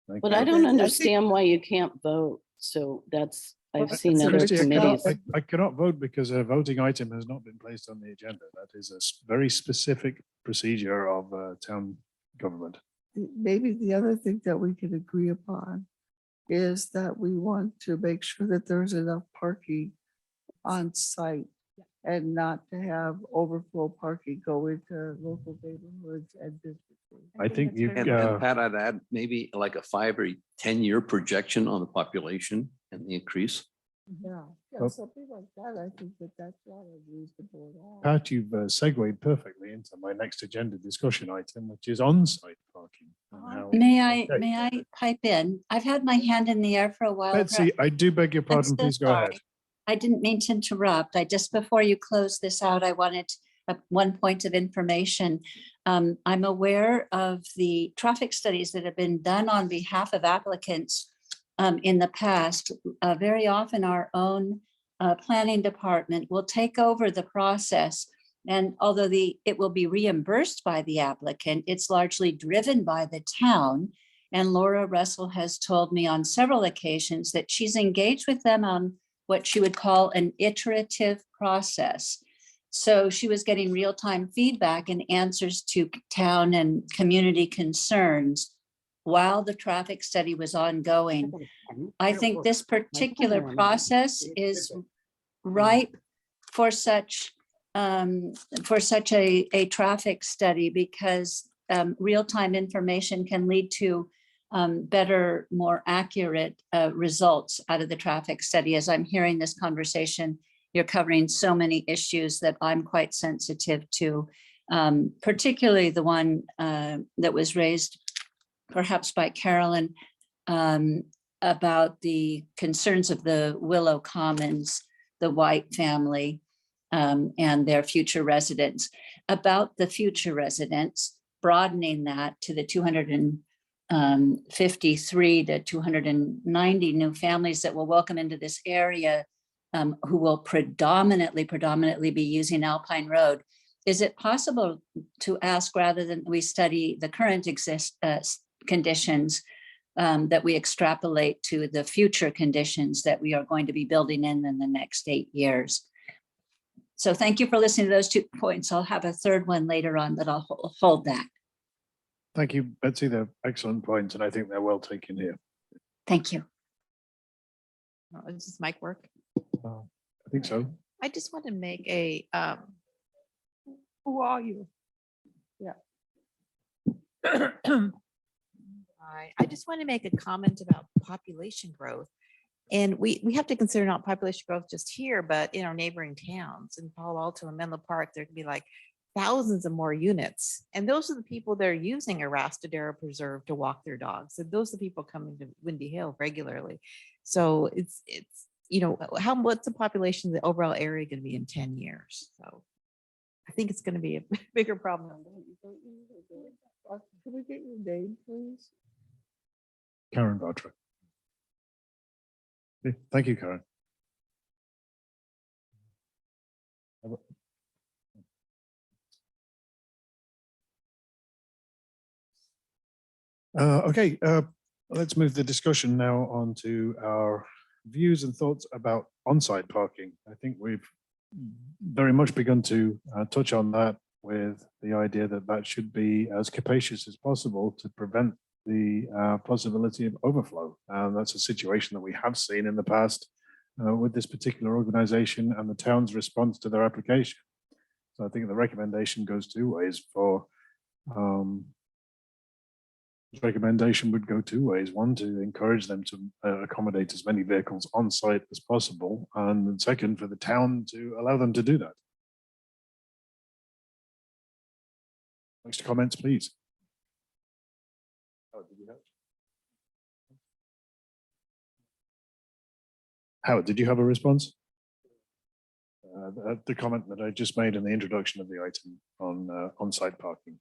Thank But you. I don't think- understand why you can't vote. So that's, I've Well, seen that's other interesting. committees. I cannot vote because a voting item has not been placed on the agenda. That is a very specific procedure of town government. Maybe the other thing that we can agree upon is that we want to make sure that there's enough parking on site and not to have overflow parking go into local neighborhoods and businesses. I think that's you, very And Pat, I'd add maybe like a 5 or 10-year projection on the population and the increase. Yeah, Oh. something like that. I think that that's not unreasonable at all. Pat, you've segued perfectly into my next agenda discussion item, which is on-site parking. and how- Okay. May I pipe in? I've had my hand in the air for a while. Betsy, I do beg your I'm pardon, so please go ahead. sorry. I didn't mean to interrupt. Before you close this out, I wanted one point of information. I'm aware of the traffic studies that have been done on behalf of applicants in the past. Very often our own planning department will take over the process. And although it will be reimbursed by the applicant, it's largely driven by the town. And Laura Russell has told me on several occasions that she's engaged with them on what she would call an iterative process. So she was getting real-time feedback and answers to town and community concerns while the traffic study was ongoing. I think this particular process is ripe for such a traffic study because real-time information can lead to better, more accurate results out of the traffic study. As I'm hearing this conversation, you're covering so many issues that I'm quite sensitive to, particularly the one that was raised perhaps by Carolyn about the concerns of the Willow Commons, the White family, and their future residents. About the future residents, broadening that to the 253 to 290 new families that will welcome into this area, who will predominantly be using Alpine Road. Is it possible to ask, rather than we study the current conditions, that we extrapolate to the future conditions that we are going to be building in the next 8 years? So thank you for listening to those 2 points. I'll have a third one later on, but I'll hold that. Thank you, Betsy. They're excellent points, and I think they're well taken here. Thank you. Oh, does this mic work? I think so. I just want to make a, Who are you? I just want to make a comment about population growth. And we have to consider not population growth just here, but in our neighboring towns in Palo Alto and Menlo Park, there can be like thousands of more units. And those are the people that are using Arastadero Preserve to walk their dogs. And those are the people coming to Windy Hill regularly. So it's, you know, what's the population of the overall area going to be in 10 years? So I think it's going to be a bigger problem. Can we get your name, please? Karen Bartra. Okay, thank you, Karen. Okay, let's move the discussion now on to our views and thoughts about on-site parking. I think we've very much begun to touch on that with the idea that that should be as capacious as possible to prevent the possibility of overflow. That's a situation that we have seen in the past with this particular organization and the town's response to their application. So I think the recommendation goes two ways for recommendation would go two ways. One, to encourage them to accommodate as many vehicles on site as possible. And then second, for the town to allow them to do that. Next comments, please. Howard, did you have a response? The comment that I just made in the introduction of the item on on-site parking.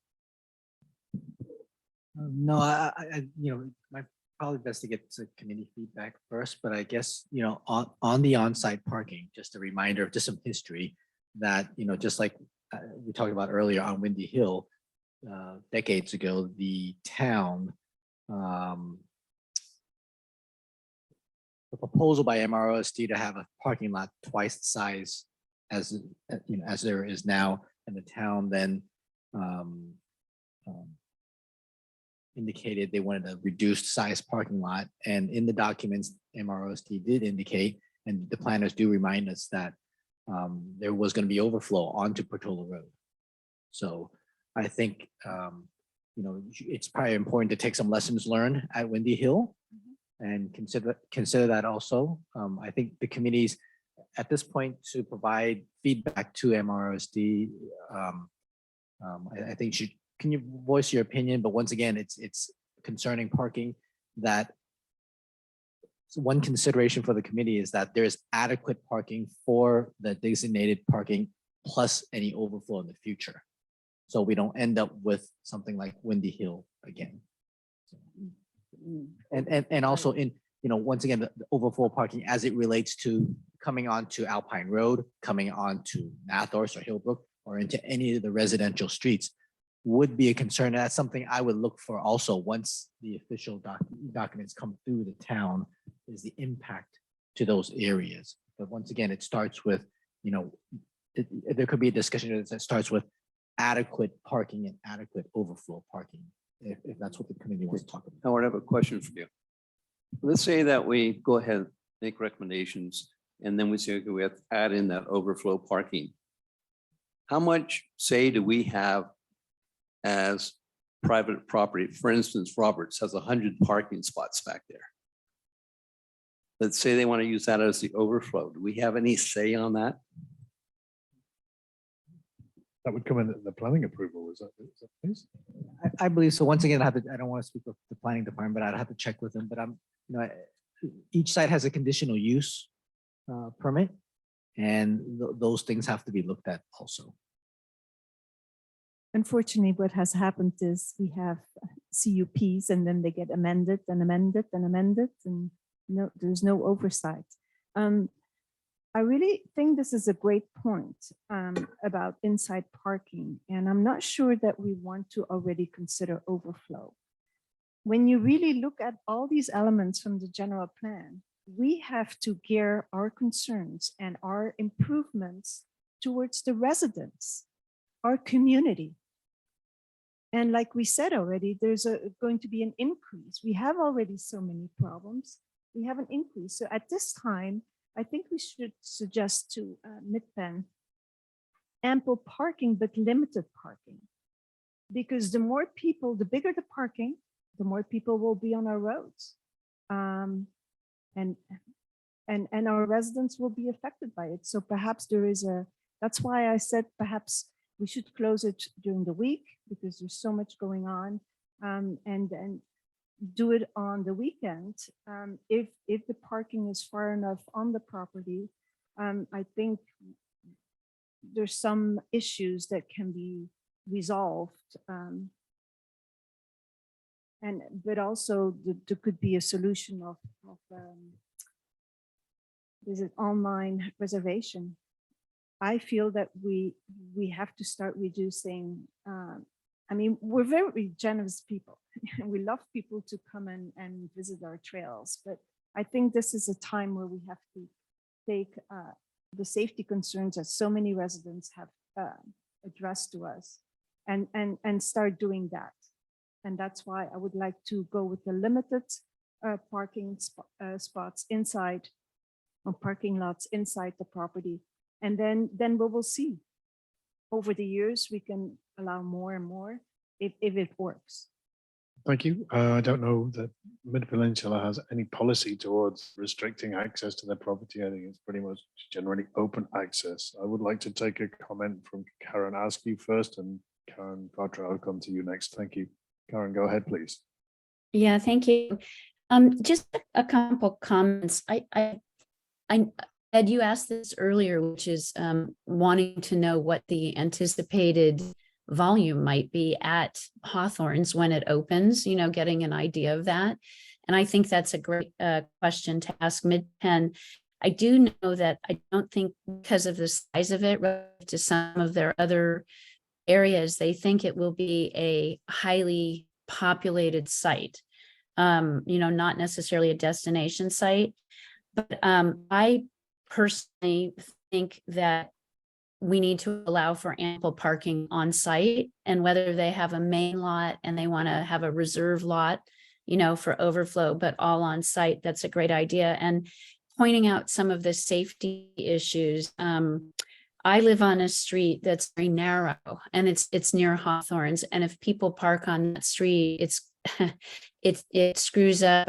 No, you know, my probably best to get to committee feedback first, but I guess, you know, on the on-site parking, just a reminder of just some history that, you know, just like we talked about earlier on Windy Hill, decades ago, the town, the proposal by MROSD to have a parking lot twice the size as, you know, as there is now, and the town then indicated they wanted a reduced size parking lot. And in the documents, MROSD did indicate, and the planners do remind us that there was going to be overflow onto Portola Road. So I think, you know, it's probably important to take some lessons learned at Windy Hill and consider that also. I think the committees at this point to provide feedback to MROSD, I think can you voice your opinion? But once again, it's concerning parking that one consideration for the committee is that there is adequate parking for the designated parking plus any overflow in the future. So we don't end up with something like Windy Hill again. And also in, you know, once again, the overflow parking as it relates to coming onto Alpine Road, coming onto Mathorst or Hillbrook, or into any of the residential streets would be a concern. And that's something I would look for also once the official documents come through the town, is the impact to those areas. But once again, it starts with, you know, there could be a discussion that starts with adequate parking and adequate overflow parking, if that's what the committee wants to talk about. Howard, I have a question for you. Let's say that we go ahead, make recommendations, and then we say, okay, we have to add in that overflow parking. How much say do we have as private property? For instance, Roberts has 100 parking spots back there. Let's say they want to use that as the overflow. Do we have any say on that? That would come in the planning approval, is that please? I believe so. Once again, I don't want to speak with the planning department, but I'd have to check with them. But you know, each site has a conditional use permit, and those things have to be looked at also. Unfortunately, what has happened is we have CUPs and then they get amended and amended and amended, and no, there's no oversight. I really think this is a great point about inside parking, and I'm not sure that we want to already consider overflow. When you really look at all these elements from the general plan, we have to gear our concerns and our improvements towards the residents, our community. And like we said already, there's going to be an increase. We have already so many problems. We have an increase. So at this time, I think we should suggest to Midpen ample parking, but limited parking. Because the more people, the bigger the parking, the more people will be on our roads. And our residents will be affected by it. So perhaps that's why I said perhaps we should close it during the week because there's so much going on, and do it on the weekend. If the parking is far enough on the property, I think there's some issues that can be resolved. But also there could be a solution of is it online reservation. I feel that we have to start reducing. I mean, we're very generous people. We love people to come and visit our trails, but I think this is a time where we have to take the safety concerns that so many residents have addressed to us and start doing that. And that's why I would like to go with the limited parking spots inside or parking lots inside the property. And then we will see. Over the years, we can allow more and more if it works. Thank you. I don't know that Mid Peninsula has any policy towards restricting access to their property. I think it's pretty much generally open access. I would like to take a comment from Karen Askew first, and Karen Bartra, I'll come to you next. Thank you. Karen, go ahead, please. Yeah, thank you. Just a couple comments. Ed, you asked this earlier, which is wanting to know what the anticipated volume might be at Hawthorne's when it opens, getting an idea of that. And I think that's a great question to ask Midpen. I do know that I don't think because of the size of it relative to some of their other areas, they think it will be a highly populated site, not necessarily a destination site. But I personally think that we need to allow for ample parking on site, and whether they have a main lot and they want to have a reserve lot, for overflow, but all on site, that's a great idea. And pointing out some of the safety issues. I live on a street that's very narrow, and it's near Hawthorne's. And if people park on that street, it screws up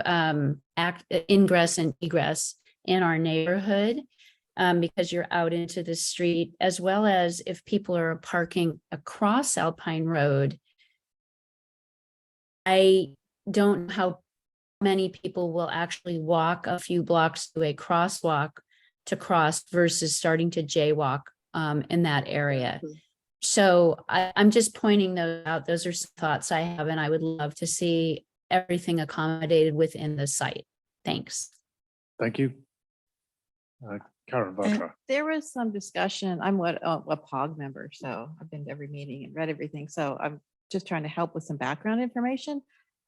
ingress and egress in our neighborhood. Because you're out into the street, as well as if people are parking across Alpine Road. I don't know how many people will actually walk a few blocks to a crosswalk to cross versus starting to jaywalk in that area. So I'm just pointing those out. Those are some thoughts I have, and I would love to see everything accommodated within the site. Thanks. Thank you. Karen Bartra. There was some discussion. I'm a POG member, so I've been to every meeting and read everything. So I'm just trying to help with some background information.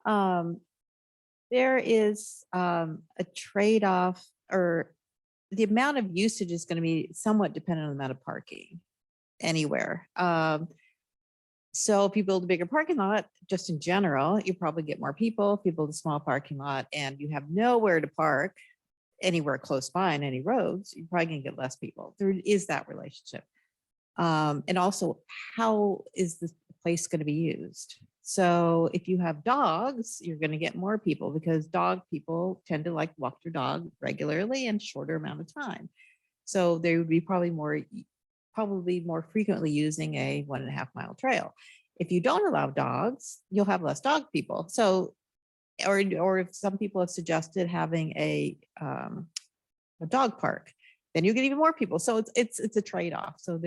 There is a trade-off, or the amount of usage is going to be somewhat dependent on the amount of parking anywhere. So if you build a bigger parking lot, just in general, you probably get more people. If you build a small parking lot and you have nowhere to park anywhere close by on any roads, you're probably going to get less people. There is that relationship. And also, how is this place going to be used? So if you have dogs, you're going to get more people because dog people tend to like walk their dog regularly and shorter amount of time. So they would be probably more frequently using a 1.5 mile trail. If you don't allow dogs, you'll have less dog people. So or if some people have suggested having a dog park, then you get even more people. So it's a trade-off. So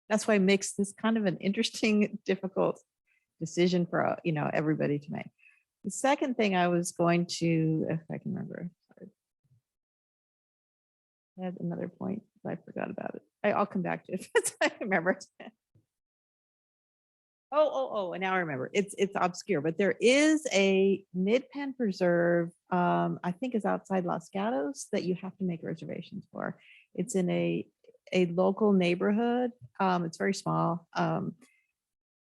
that's why it makes this kind of an interesting, difficult decision for everybody to make. The second thing I was going to, if I can remember, sorry. I had another point, but I forgot about it. I'll come back to it if I remember. Oh, and now I remember. It's obscure, but there is a Midpen Preserve, I think is outside Los Gatos, that you have to make reservations for. It's in a local neighborhood. It's very small.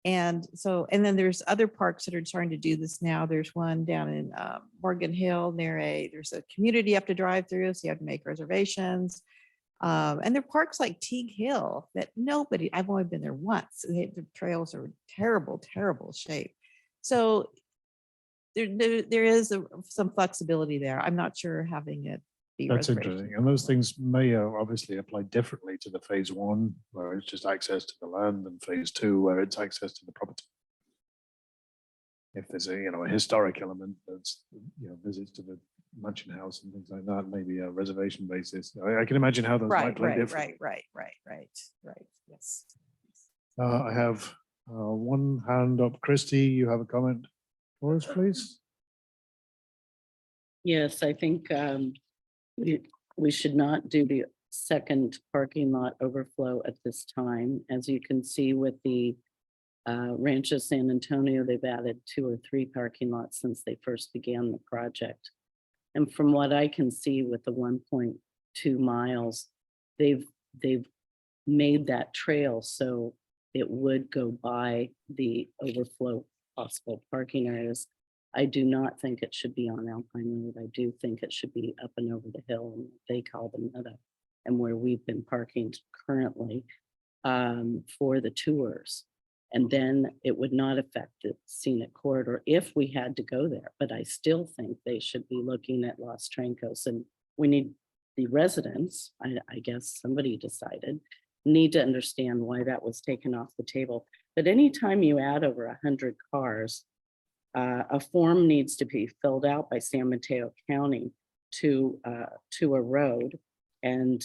And so, and then there's other parks that are starting to do this now. There's one down in Morgan Hill there's a community you have to drive through, so you have to make reservations. And there are parks like Teague Hill that I've only been there once. The trails are terrible, terrible shape. So there is some flexibility there. I'm not sure having it be That's reservation interesting. And those things may obviously apply differently to the phase one, where it's just access to the land, and phase two, where it's access to the property. If there's a historic element that's, visits to the mansion house and things like that, maybe a reservation basis. I can imagine how those might play differently. Right. Yes. I have one hand up. Christy, you have a comment for us, please? Yes, I think we should not do the second parking lot overflow at this time. As you can see with the Rancho San Antonio, they've added 2 or 3 parking lots since they first began the project. And from what I can see with the 1.2 miles, they've made that trail so it would go by the overflow possible parking areas. I do not think it should be on Alpine Road. I do think it should be up and over the hill, and they call the meadow, and where we've been parking currently for the tours. And then it would not affect the scenic corridor if we had to go there. But I still think they should be looking at Los Trancos, and we need the residents, I guess somebody decided, need to understand why that was taken off the table. But anytime you add over 100 cars, a form needs to be filled out by San Mateo County to a road, and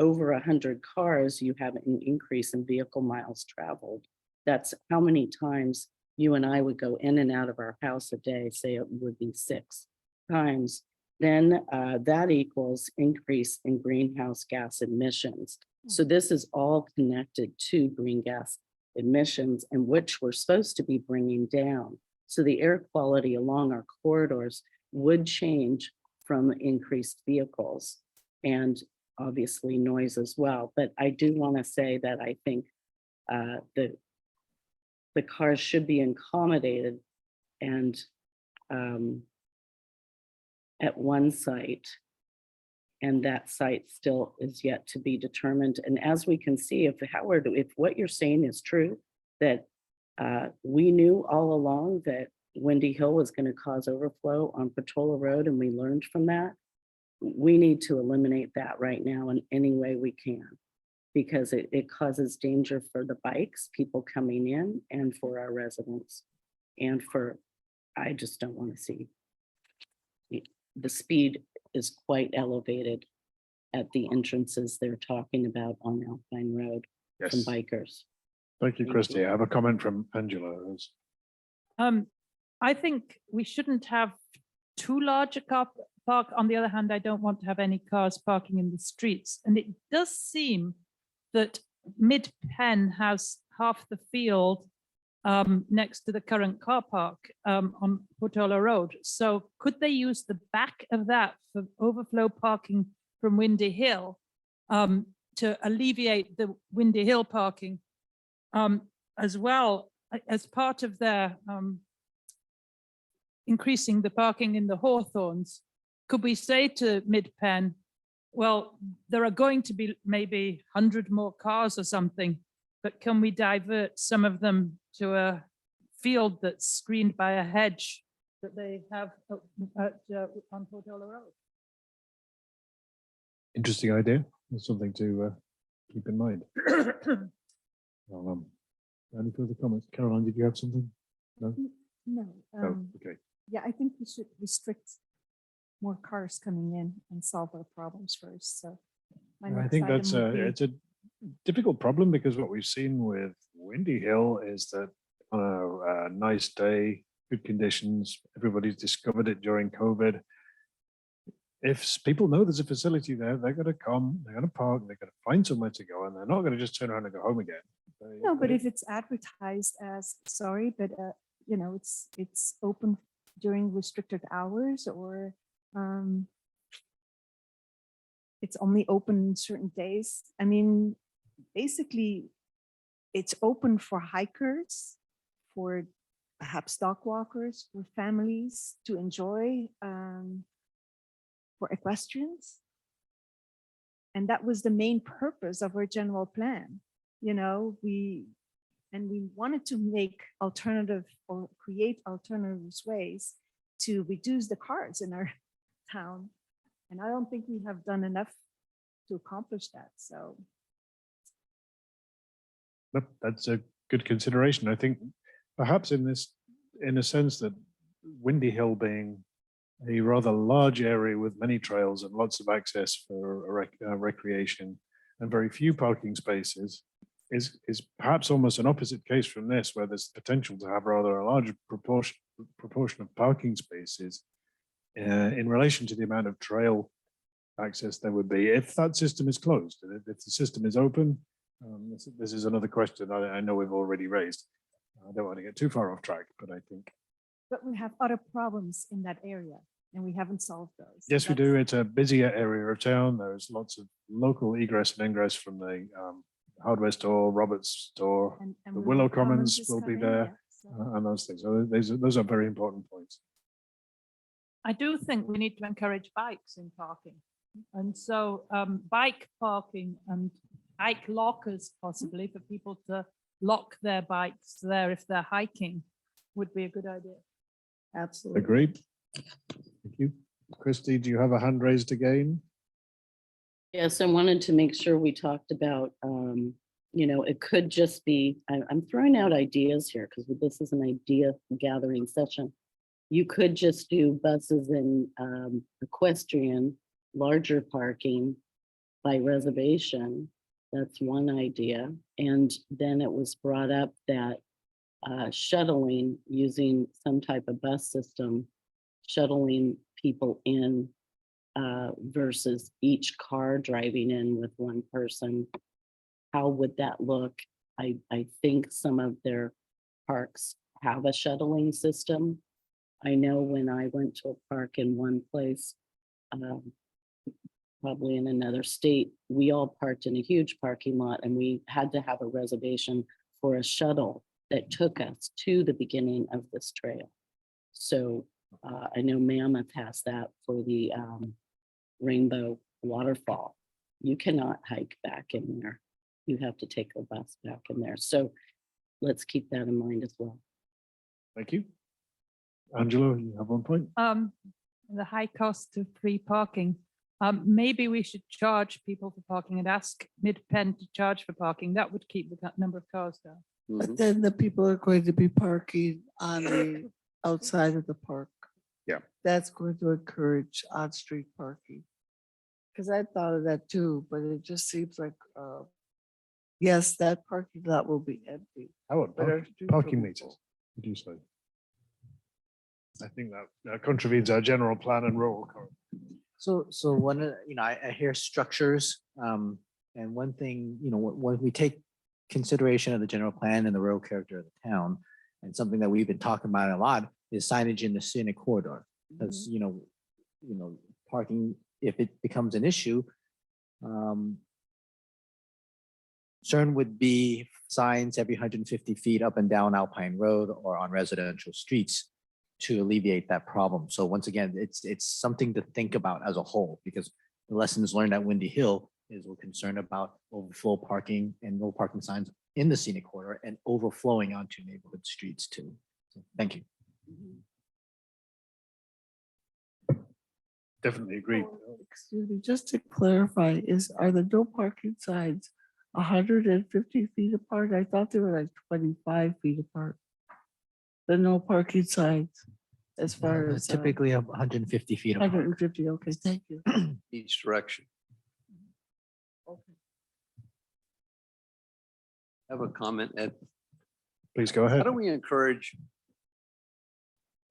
over 100 cars, you have an increase in vehicle miles traveled. That's how many times you and I would go in and out of our house a day. Say it would be 6 times. Then that equals increase in greenhouse gas emissions. So this is all connected to green gas emissions, and which we're supposed to be bringing down. So the air quality along our corridors would change from increased vehicles and obviously noise as well. But I do want to say that I think the cars should be accommodated, and at one site, and that site still is yet to be determined. And as we can see, if what you're saying is true, that we knew all along that Windy Hill was going to cause overflow on Patola Road, and we learned from that, we need to eliminate that right now in any way we can, because it causes danger for the bikes, people coming in, and for our residents. And I just don't want to see, the speed is quite elevated at the entrances they're talking about on Alpine Road from Yes. bikers. Thank you, Thank Christy. you. I have a comment from Angela. I think we shouldn't have too large a car park. On the other hand, I don't want to have any cars parking in the streets. And it does seem that Mid-Penn has half the field next to the current car park on Portola Road. So could they use the back of that for overflow parking from Windy Hill to alleviate the Windy Hill parking as well as part of their increasing the parking in the Hawthorns? Could we say to Mid-Penn, well, there are going to be maybe 100 more cars or something, but can we divert some of them to a field that's screened by a hedge that they have on Portola Road? Interesting idea. That's something to keep in mind. Any further comments? Caroline, did you have something? No? No. Oh, okay. Yeah, I think we should restrict more cars coming in and solve our problems first. So my I next think item that's would be- it's a difficult problem, because what we've seen with Windy Hill is that on a nice day, good conditions, everybody's discovered it during COVID. If people know there's a facility there, they're going to come, they're going to park, they're going to find somewhere to go, and they're not going to just turn around and go home again. No, but if it's advertised as, sorry, but it's open during restricted hours, or it's only open certain days. I mean, basically, it's open for hikers for perhaps dog walkers, for families to enjoy, for equestrians. And that was the main purpose of our general plan. You know, we wanted to make alternative or create alternative ways to reduce the cars in our town. And I don't think we have done enough to accomplish that. So That's a good consideration. I think perhaps in a sense that Windy Hill being a rather large area with many trails and lots of access for recreation and very few parking spaces is perhaps almost an opposite case from this, where there's potential to have rather a large proportion of parking spaces in relation to the amount of trail access there would be if that system is closed. And if the system is open, this is another question I know we've already raised. I don't want to get too far off track, but I think. but we have other problems in that area and we haven't solved those. So Yes, we that's- do. It's a busier area of town. There's lots of local egress and ingress from the hardware store, Robert's store, and the Willow Commons is will be coming, there, yeah, so- and those things. So those are very important points. I do think we need to encourage bikes in parking. And so bike parking and bike lockers possibly for people to lock their bikes there if they're hiking would be a good idea. Absolutely. Agreed. Thank you. Christy, do you have a hand raised again? Yes, I wanted to make sure we talked about, it could just be, I'm throwing out ideas here because this is an idea gathering session. You could just do buses and equestrian, larger parking by reservation. That's one idea. And then it was brought up that shuttling, using some type of bus system, shuttling people in versus each car driving in with one person. How would that look? I think some of their parks have a shuttling system. I know when I went to a park in one place, probably in another state, we all parked in a huge parking lot and we had to have a reservation for a shuttle that took us to the beginning of this trail. So I know Mammoth has that for the Rainbow Waterfall. You cannot hike back in there. You have to take a bus back in there. So let's keep that in mind as well. Thank you. Angelo, you have one point? The high cost of free parking. Maybe we should charge people for parking and ask Mid-Penn to charge for parking. That would keep the number of cars down. But then the people are going to be parking on the outside of the park. Yeah. That's going to encourage on-street parking. Because I thought of that too, but it just seems like, yes, that parking lot will be empty. How about but our streets parking will be meters? full. Would you say? I think that contravenes our general plan and rural code. So one, I hear structures, and one thing, when we take consideration of the general plan and the rural character of the town, and something that we've been talking about a lot is signage in the scenic corridor. Because, parking, if it becomes an issue, concern would be signs every 150 feet up and down Alpine Road or on residential streets to alleviate that problem. So once again, it's something to think about as a whole, because the lessons learned at Windy Hill is we're concerned about overflow parking and no parking signs in the scenic corridor and overflowing onto neighborhood streets too. So, thank you. Definitely agree. Excuse me, just to clarify, are the no parking signs 150 feet apart? I thought they were like 25 feet apart. The no parking signs, as far as. Typically 150 feet apart. 150, okay, thank you. Each direction. I have a comment, Ed. Please go How ahead. do we encourage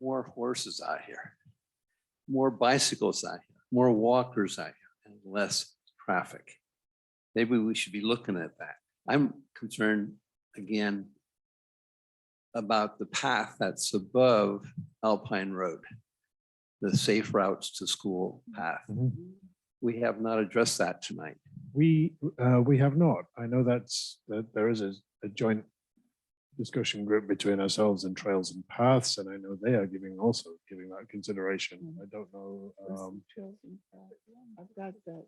more horses out here, more bicycles out here, more walkers out here, and less traffic? Maybe we should be looking at that. I'm concerned again about the path that's above Alpine Road, the safe routes to school path. Mhm. We have not addressed that tonight. We have not. I know that there is a joint discussion group between ourselves and Trails and Paths, and I know they are also giving that consideration. I don't know. I've got that.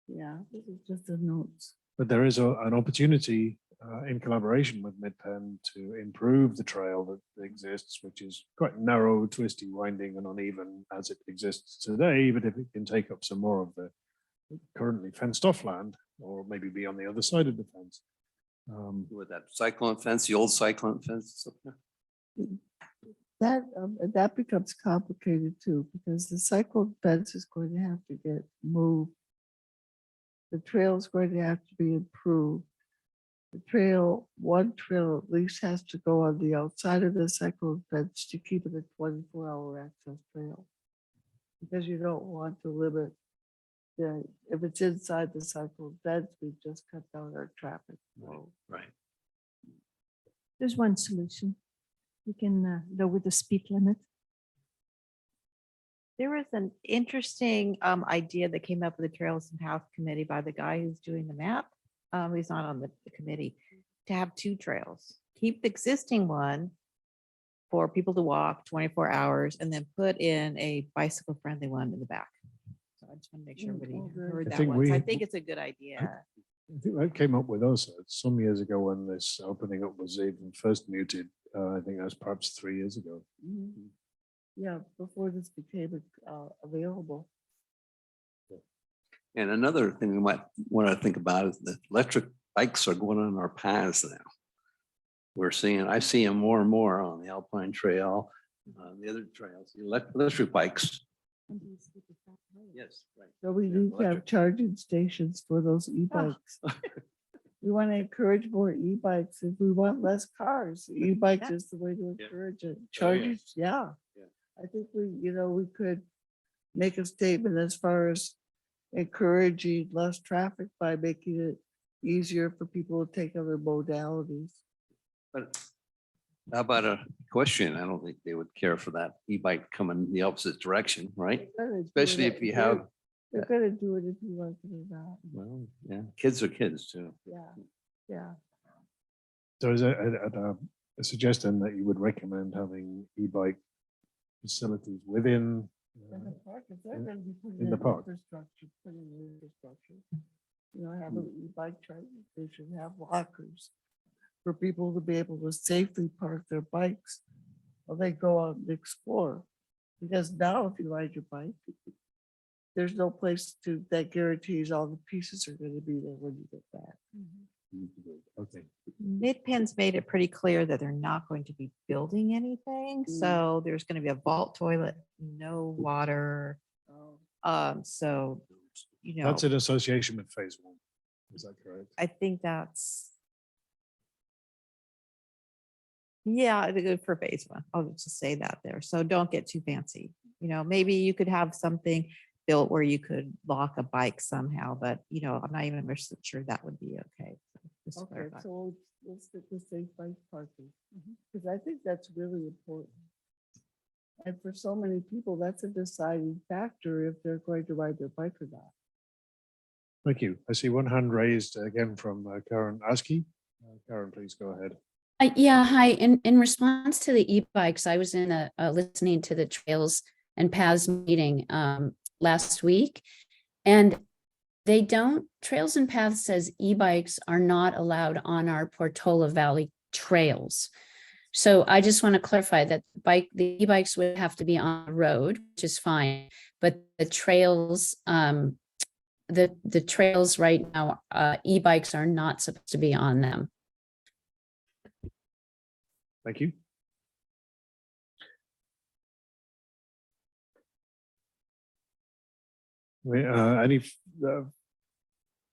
Yeah, this is just the notes. But there is an opportunity in collaboration with Midpen to improve the trail that exists, which is quite narrow, twisty, winding and uneven as it exists today. But if it can take up some more of the currently fenced off land, or maybe be on the other side of the fence. With that cyclone fence, the old cyclone fence. up there. That becomes complicated too, because the cycle fence is going to have to get moved. The trail is going to have to be improved. One trail at least has to go on the outside of the cycle fence to keep it a 24-hour access trail. Because you don't want to limit if it's inside the cycle fence, we just cut down our traffic flow. Right. There's one solution. We can lower the speed limit. There was an interesting idea that came up with the Trails and Paths Committee by the guy who's doing the map. He's not on the committee, to have two trails. Keep the existing one for people to walk 24 hours and then put in a bicycle friendly one in the back. So I just want to make sure everybody heard I that think one. So I we- think it's a good idea. I think that came up with us some years ago when this opening up was even first mooted. I think that was perhaps 3 years ago. Mhm. Yeah, before this became available. And another thing we might want to think about is that electric bikes are going on our paths now. I see them more and more on the Alpine Trail, the other trails, the electric bikes. Yes, right. So we Yeah, need to have electric. charging stations for those e-bikes. We want to encourage more e-bikes. If we want less cars, e-bikes is the way to Yeah. encourage it. Oh, yeah. Chargers, yeah. Yeah. I think we could make a statement as far as encouraging less traffic by making it easier for people to take other modalities. But how about a question? I don't think they would care for that e-bike coming the opposite direction, right? They're gonna do Especially it- if you they're- have, They're gonna do it if you like it or not. well, yeah, kids are kids too. Yeah, yeah. So is it a suggestion that you would recommend having e-bike facilities within? In the park, if they're in- gonna be putting in the park. infrastructure, put in infrastructure. Have an e-bike charging station, have lockers for people to be able to safely park their bikes while they go out and explore. Because now if you ride your bike, there's no place that guarantees all the pieces are gonna be there when you get back. Okay. Midpen's made it pretty clear that they're not going to be building anything. So there's going to be a vault toilet, no water. So, That's in association with phase one. Is that correct? I think that's. Yeah, it's good for phase one. I'll just say that there. So don't get too fancy. Maybe you could have something built where you could lock a bike somehow, but I'm not even sure that would be okay. So just to Okay, clarify. so let's stick with safe bike parking, because I think that's really important. And for so many people, that's a deciding factor if they're going to ride their bike or not. Thank you. I see one hand raised again from Karen Askey. Karen, please go ahead. Yeah, hi. In response to the e-bikes, I was in listening to the Trails and Paths meeting last week, and Trails and Paths says e-bikes are not allowed on our Portola Valley trails. So I just want to clarify that the e-bikes would have to be on the road, which is fine, but the trails, the trails right now, e-bikes are not supposed to be on them. Thank you.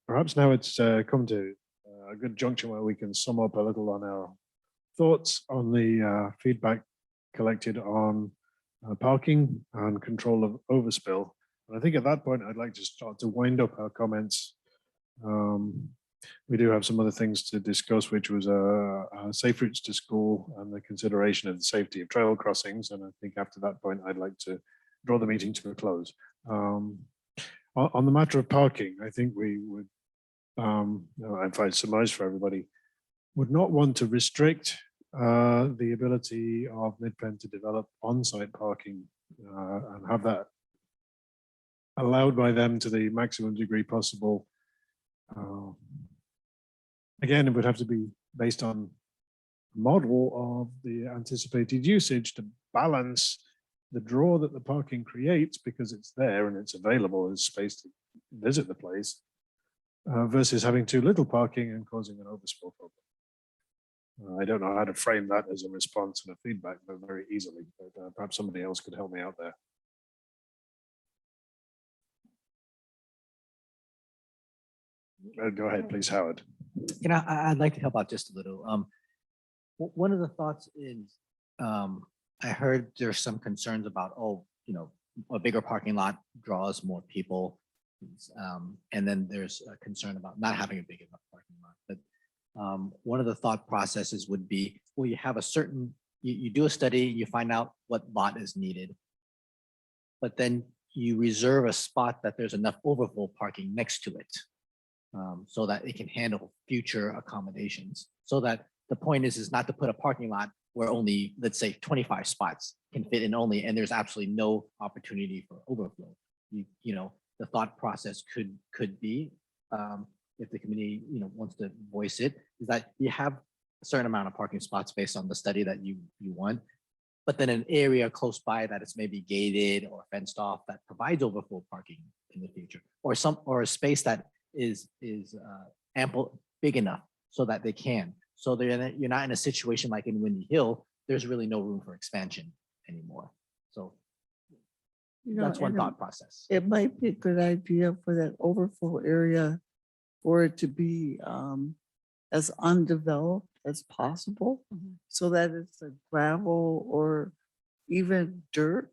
Perhaps now it's come to a good junction where we can sum up a little on our thoughts on the feedback collected on parking and control of overspill. And I think at that point, I'd like to start to wind up our comments. We do have some other things to discuss, which was safe routes to school and the consideration of the safety of trail crossings. And I think after that point, I'd like to draw the meeting to a close. On the matter of parking, I think we would, if I surmise for everybody, would not want to restrict the ability of Midpen to develop on-site parking and have that allowed by them to the maximum degree possible. Again, it would have to be based on a model of the anticipated usage to balance the draw that the parking creates because it's there and it's available as space to visit the place versus having too little parking and causing an overspill problem. I don't know how to frame that as a response and a feedback, but very easily. But perhaps somebody else could help me out there. Go ahead, please, Howard. You know, I'd like to help out just a little. One of the thoughts is, I heard there's some concerns about, oh, you know, a bigger parking lot draws more people. And then there's a concern about not having a big enough parking lot. But one of the thought processes would be, well, you have a certain, you do a study, you find out what lot is needed. But then you reserve a spot that there's enough overflow parking next to it. So that it can handle future accommodations. So that the point is not to put a parking lot where only, let's say, 25 spots can fit in only, and there's absolutely no opportunity for overflow. You know, the thought process could be, if the committee, you know, wants to voice it, is that you have a certain amount of parking spots based on the study that you want, but then an area close by that is maybe gated or fenced off that provides overflow parking in the future, or a space that is ample, big enough so that they can. So you're not in a situation like in Windy Hill, there's really no room for expansion anymore. So You know, that's one and thought process. it might be a good idea for that overflow area for it to be as undeveloped as possible, so that it's a gravel or even dirt,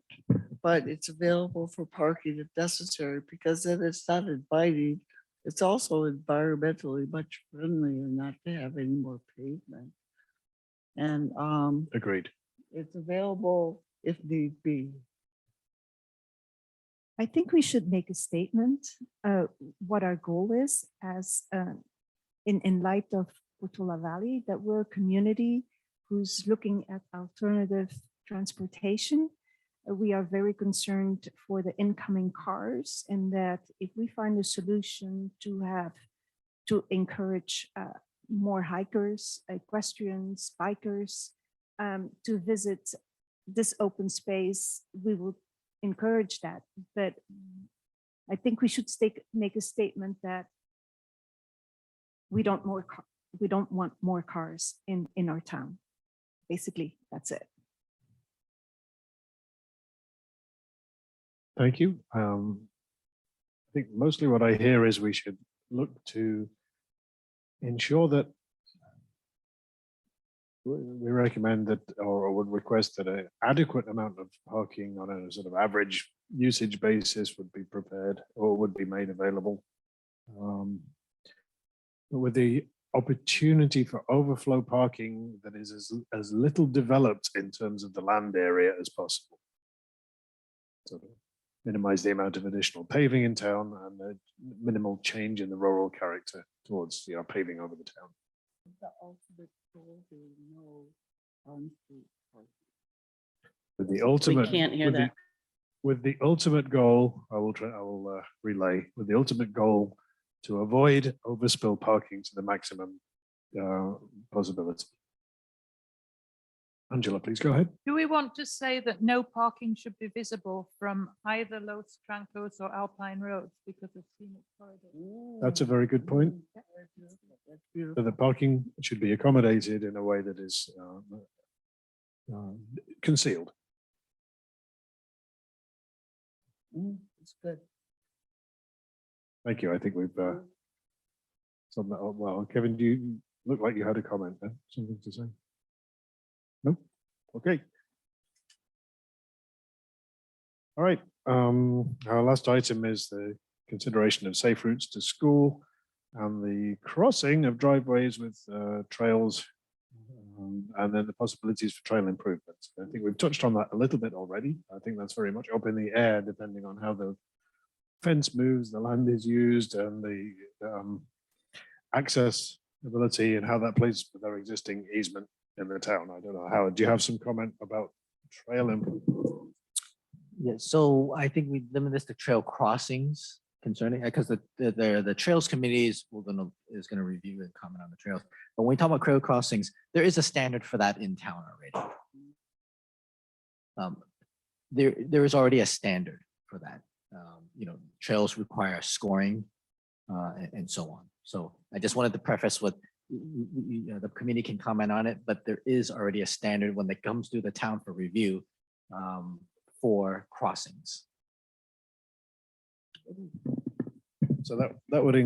but it's available for parking if necessary, because then it's not inviting. It's also environmentally much friendlier not to have any more pavement. And Agreed. it's available if need be. I think we should make a statement, what our goal is as in light of Portola Valley, that we're a community who's looking at alternative transportation. We are very concerned for the incoming cars, and that if we find a solution to encourage more hikers, equestrians, bikers to visit this open space, we will encourage that. But I think we should make a statement that we don't want more cars in our town. Basically, that's it. Thank you. I think mostly what I hear is we should look to ensure that we recommend that, or would request that an adequate amount of parking on a sort of average usage basis would be prepared or would be made available. With the opportunity for overflow parking that is as little developed in terms of the land area as possible. So minimize the amount of additional paving in town and the minimal change in the rural character towards paving over the town. The ultimate goal being no on-street parking. With the ultimate, can't hear that. With the ultimate goal, I will relay with the ultimate goal to avoid overspill parking to the maximum possibility. Angela, please go ahead. Do we want to say that no parking should be visible from either Los Trancos or Alpine roads because of scenic corridor? That's a very good point. That's So beautiful. the parking should be accommodated in a way that is concealed. It's good. Thank you. I think we've summed that up well. Kevin, do you look like you had a comment there? Something to say? No? Okay. All right. Our last item is the consideration of safe routes to school and the crossing of driveways with trails, and then the possibilities for trail improvements. I think we've touched on that a little bit already. I think that's very much up in the air, depending on how the fence moves, the land is used, and the access ability and how that plays with our existing easement in the town. I don't know, Howard, do you have some comment about trail improvement? Yeah, so I think we limit this to trail crossings concerning, because the trails committee is gonna review and comment on the trails. But when we talk about trail crossings, there is a standard for that in town already. There is already a standard for that. Trails require scoring and so on. So I just wanted to preface with, the committee can comment on it, but there is already a standard when it comes to the town for review for crossings. So that would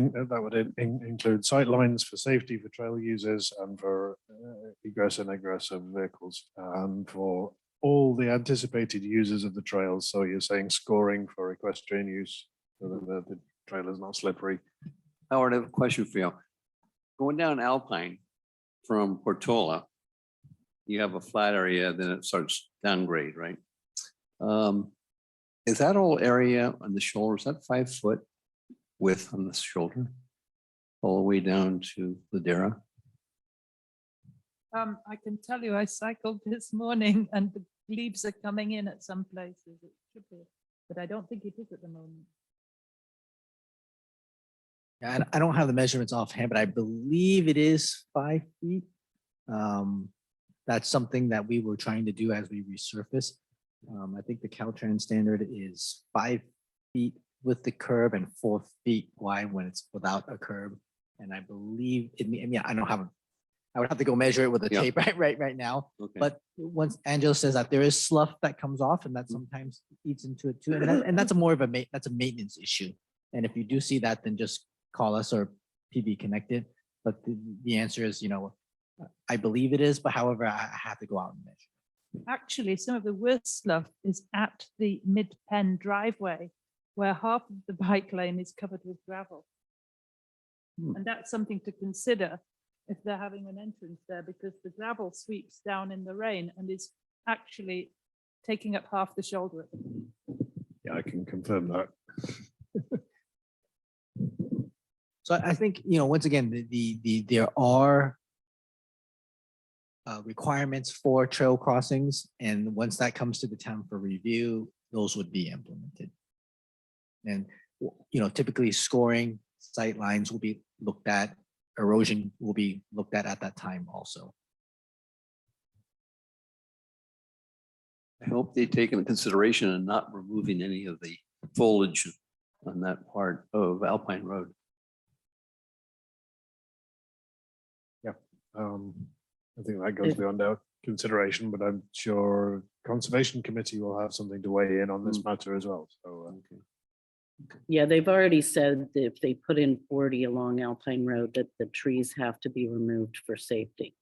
include sight lines for safety for trail users and for egress and egress of vehicles and for all the anticipated users of the trails. So you're saying scoring for equestrian use so that the trail is not slippery. Howard, I have a question for you. Going down Alpine from Portola, you have a flat area, then it starts downgrade, right? Is that whole area on the shoulder, is that 5 foot width on the shoulder? All the way down to Ladera? I can tell you, I cycled this morning and the leaves are coming in at some places. It should be, but I don't think it is at the moment. Yeah, I don't have the measurements offhand, but I believe it is 5 feet. That's something that we were trying to do as we resurface. I think the Caltrans standard is 5 feet with the curb and 4 feet wide when it's without a curb. And I believe I don't have, I would have to go measure it with a Yeah. tape right now. Okay. But once Angela says that there is slough that comes off and that sometimes eats into it too. And that's a more of that's a maintenance issue. And if you do see that, then just call us or PB Connected. But the answer is, I believe it is, but however, I have to go out and measure. Actually, some of the worst stuff is at the mid-pen driveway where half of the bike lane is covered with gravel. And that's something to consider if they're having an entrance there, because the gravel sweeps down in the rain and is actually taking up half the shoulder at the moment. Yeah, I can confirm that. So I think, once again, there are requirements for trail crossings, and once that comes to the town for review, those would be implemented. And, typically scoring sight lines will be looked at, erosion will be looked at that time also. I hope they take into consideration and not removing any of the foliage on that part of Alpine Road. I think that goes beyond our consideration, but I'm sure Conservation Committee will have something to weigh in on this matter as well. So, Yeah, they've already said that if they put in 40 along Alpine Road, that the trees have to be removed for safety.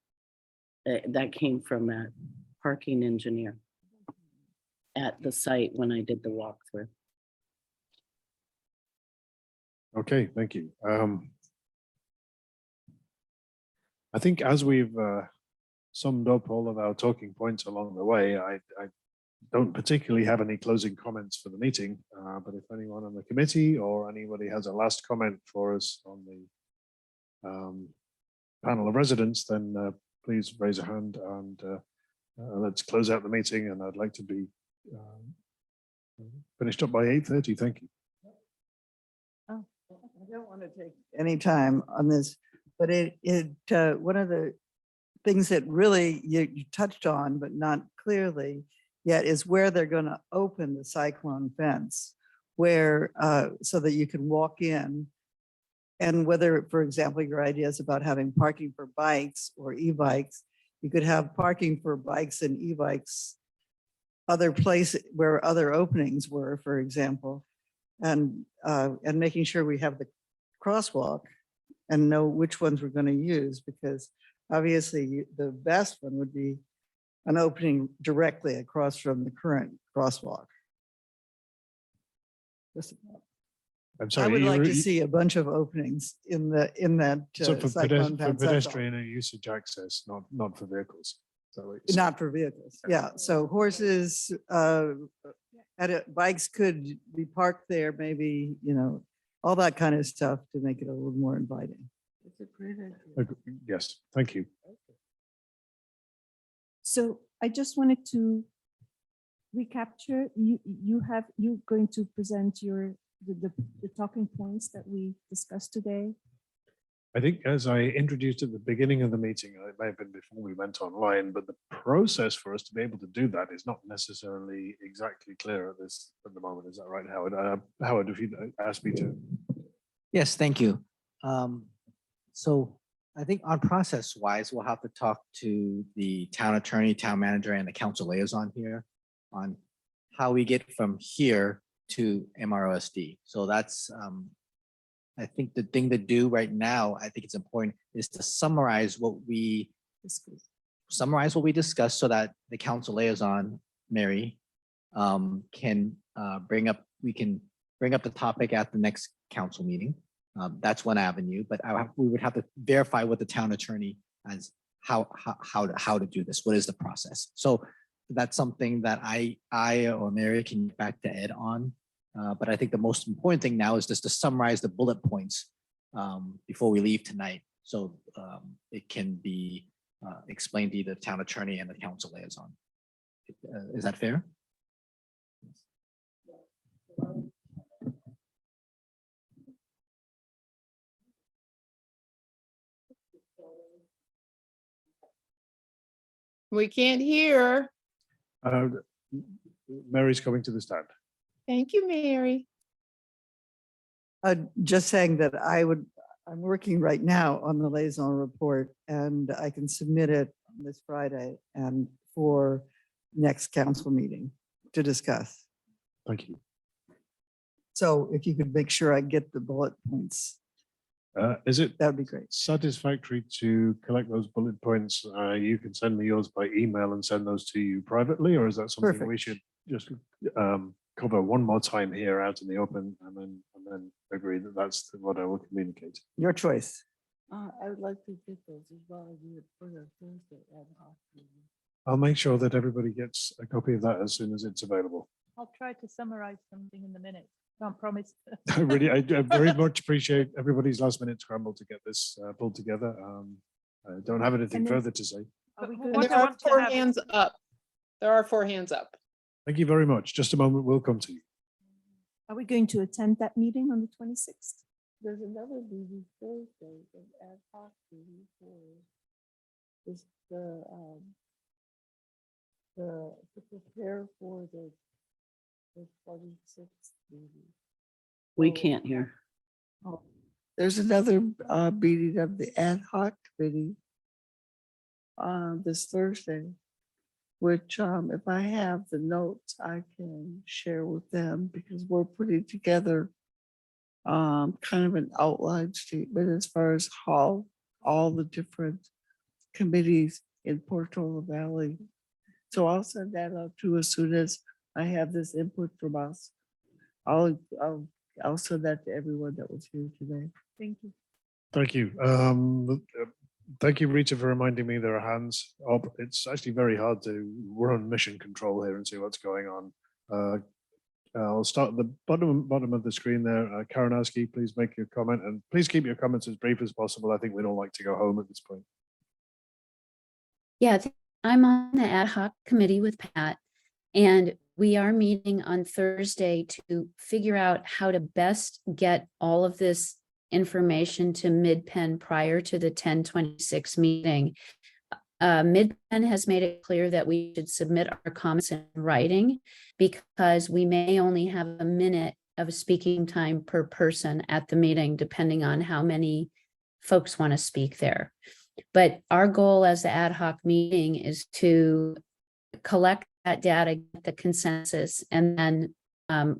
That came from a parking engineer at the site when I did the walkthrough. okay, thank you. I think as we've summed up all of our talking points along the way, I don't particularly have any closing comments for the meeting, but if anyone on the committee or anybody has a last comment for us on the panel of residents, then please raise a hand and let's close out the meeting. And I'd like to be finished up by 8:30. Thank you. I don't want to take any time on this, but one of the things that really you touched on, but not clearly yet, is where they're going to open the cyclone fence, where so that you can walk in, and whether, for example, your ideas about having parking for bikes or e-bikes, you could have parking for bikes and e-bikes other places where other openings were, for example, and making sure we have the crosswalk and know which ones we're going to use, because obviously the best one would be an opening directly across from the current crosswalk. I'm I sorry. would like to you- see a bunch of openings in that So for cyclone fence, that's all. pedestrian and usage access, not for vehicles. So it's Not for vehicles, yeah. So horses, bikes could be parked there, maybe, all that kind of stuff to make it a little more inviting. Yes, thank you. So I just wanted to recapture, you're going to present the talking points that we discussed today. I think as I introduced at the beginning of the meeting, it may have been before we went online, but the process for us to be able to do that is not necessarily exactly clear at the moment. Is that right, Howard? Howard, if you ask me to. Yes, thank you. So I think on process wise, we'll have to talk to the town attorney, town manager, and the council liaison here on how we get from here to MROSD. So that's, I think the thing to do right now, I think it's important, is to summarize what we discussed so that the council liaison, Mary, can we can bring up the topic at the next council meeting. That's one avenue, but we would have to verify with the town attorney as how to do this. What is the process? So that's something that I or Mary can get back to Ed on. But I think the most important thing now is just to summarize the bullet points before we leave tonight. So it can be explained to either the town attorney and the council liaison. Is that fair? We can't hear. Mary's coming to the stand. Thank you, Mary. Just saying that I'm working right now on the liaison report and I can submit it this Friday and for next council meeting to discuss. Thank you. So if you could make sure I get the bullet points, Is it that'd be great. satisfactory to collect those bullet points? You can send me yours by email and send those to you privately, or is that something we Perfect. should just cover one more time here out in the open and then agree that that's what I will communicate? Your choice. I would like to get those as well as you would for the Thursday ad hoc meeting. I'll make sure that everybody gets a copy of that as soon as it's available. I'll try to summarize something in the minutes. Can't promise. I very much appreciate everybody's last minute scramble to get this pulled together. I don't have anything And then- further to say. Are we But good? And what there I are want to 4 have- hands up. There are 4 hands up. Thank you very much. Just a moment, we'll come to you. Are we going to attend that meeting on the 26th? There's another meeting Thursday, an ad hoc meeting for is to prepare for the 26th meeting. We can't hear. There's another meeting of the ad hoc committee this Thursday, which if I have the notes, I can share with them because we're putting together kind of an outline statement as far as how all the different committees in Portola Valley. So I'll send that out too as soon as I have this input from us. I'll send that to everyone that was here today. Thank you. Thank you. Thank you, Rita, for reminding me there are hands up. It's actually very hard to run mission control here and see what's going on. I'll start at the bottom of the screen there. Karanowski, please make your comment and please keep your comments as brief as possible. I think we'd all like to go home at this point. Yeah, I'm on the ad hoc committee with Pat, and we are meeting on Thursday to figure out how to best get all of this information to Mid-Penn prior to the 10/26 meeting. Mid-Penn has made it clear that we should submit our comments in writing because we may only have a minute of speaking time per person at the meeting, depending on how many folks want to speak there. But our goal as the ad hoc meeting is to collect that data, get the consensus, and then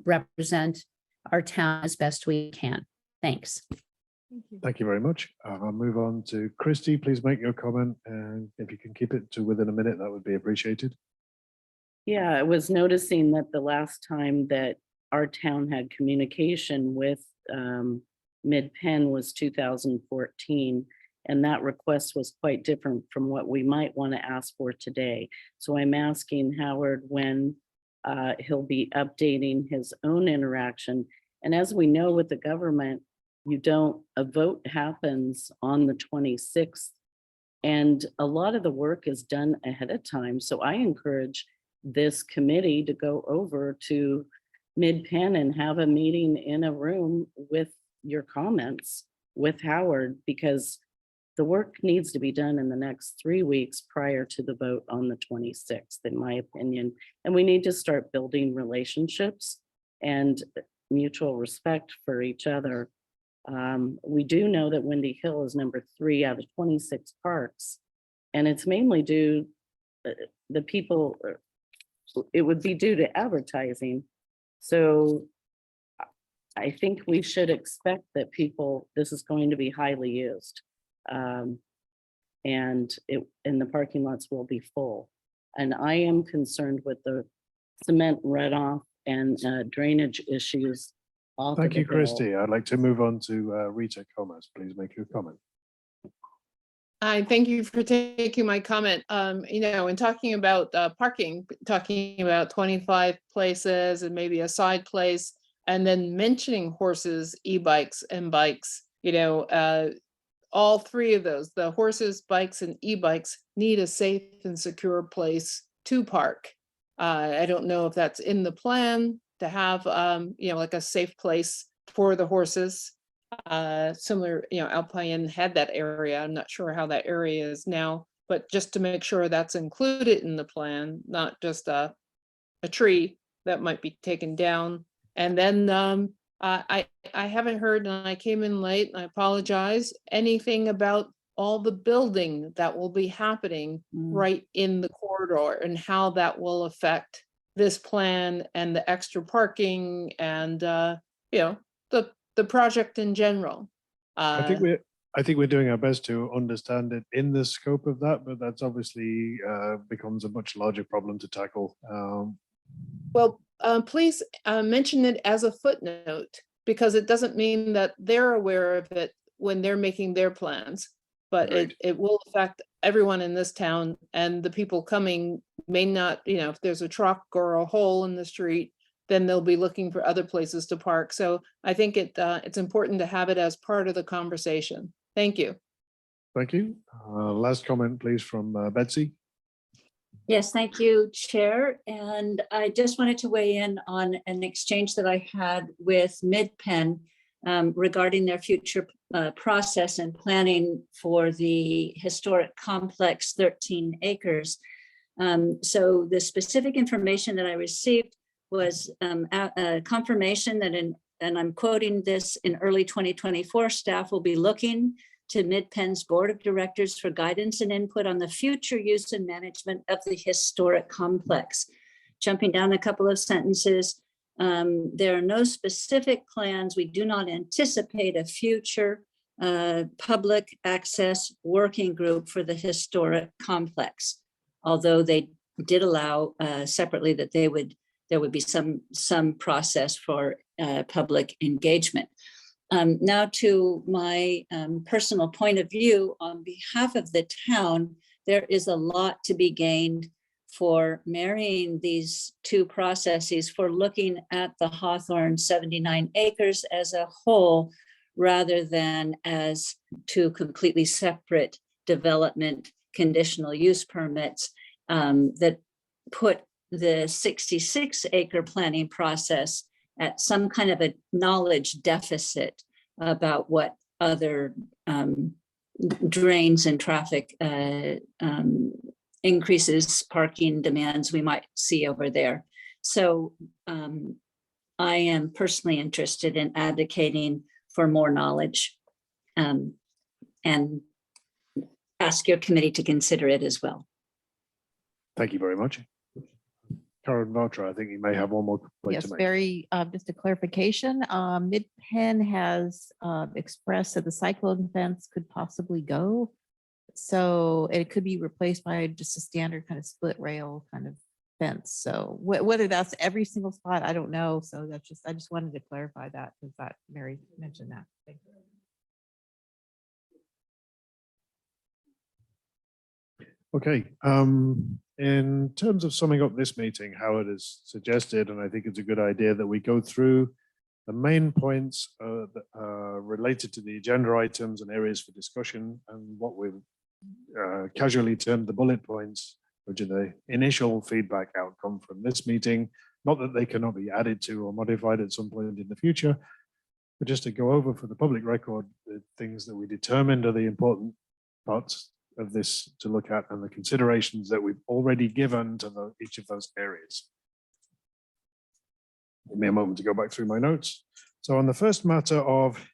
represent our town as best we can. Thanks. Thank you. Thank you very much. I'll move on to Christy. Please make your comment, and if you can keep it to within a minute, that would be appreciated. Yeah, I was noticing that the last time that our town had communication with Mid-Penn was 2014. And that request was quite different from what we might want to ask for today. So I'm asking Howard when he'll be updating his own interaction. And as we know with the government, a vote happens on the 26th. And a lot of the work is done ahead of time. So I encourage this committee to go over to Mid-Penn and have a meeting in a room with your comments with Howard, because the work needs to be done in the next 3 weeks prior to the vote on the 26th, in my opinion. And we need to start building relationships and mutual respect for each other. We do know that Windy Hill is number 3 out of 26 parks. And it's mainly due, the people, it would be due to advertising. So I think we should expect that this is going to be highly used. And the parking lots will be full. And I am concerned with the cement runoff and drainage issues. off of Thank the you, hill. Christy. I'd like to move on to Rita Comas. Please make your comment. I thank you for taking my comment. In talking about parking, talking about 25 places and maybe a side place, and then mentioning horses, e-bikes and bikes, all 3 of those, the horses, bikes and e-bikes, need a safe and secure place to park. I don't know if that's in the plan to have, like a safe place for the horses. Similar, Alpine had that area. I'm not sure how that area is now, but just to make sure that's included in the plan, not just a tree that might be taken down. And then I haven't heard, and I came in late, and I apologize, anything about all the building that will be happening right in the corridor and how that will affect this plan and the extra parking and the project in general. I think we're doing our best to understand it in the scope of that, but that's obviously becomes a much larger problem to tackle. Well, please mention it as a footnote, because it doesn't mean that they're aware of it when they're making their plans, but it will affect everyone in this town, and the people coming may not, if there's a truck or a hole in the street, then they'll be looking for other places to park. So I think it's important to have it as part of the conversation. Thank you. Thank you. Last comment, please, from Betsy. Yes, thank you, Chair. And I just wanted to weigh in on an exchange that I had with Mid-Penn regarding their future process and planning for the historic complex 13 acres. So the specific information that I received was a confirmation that and I'm quoting this, in early 2024, staff will be looking to Mid-Penn's Board of Directors for guidance and input on the future use and management of the historic complex. Jumping down a couple of sentences, there are no specific plans. We do not anticipate a future public access working group for the historic complex, although they did allow separately that there would be some process for public engagement. Now to my personal point of view, on behalf of the town, there is a lot to be gained for marrying these 2 processes, for looking at the Hawthorne 79 acres as a whole, rather than as 2 completely separate development conditional use permits that put the 66 acre planning process at some kind of a knowledge deficit about what other drains and traffic increases, parking demands we might see over there. So I am personally interested in advocating for more knowledge and ask your committee to consider it as well. Thank you very much. Karen Voucher, I think you may have one more point Yes, to make. very, just a clarification. Mid-Penn has expressed that the cyclone fence could possibly go. So it could be replaced by just a standard kind of split rail kind of fence. So whether that's every single spot, I don't know. So I just wanted to clarify that, because that Mary mentioned that. Thank you. Okay, in terms of summing up this meeting, Howard has suggested, and I think it's a good idea, that we go through The main points that are related to the agenda items and areas for discussion, and what we've casually termed the bullet points, which are the initial feedback outcome from this meeting. Not that they cannot be added to or modified at some point in the future, but just to go over for the public record, the things that we determined are the important parts of this to look at, and the considerations that we've already given to each of those areas. Give me a moment to go back through my notes. So on the first matter of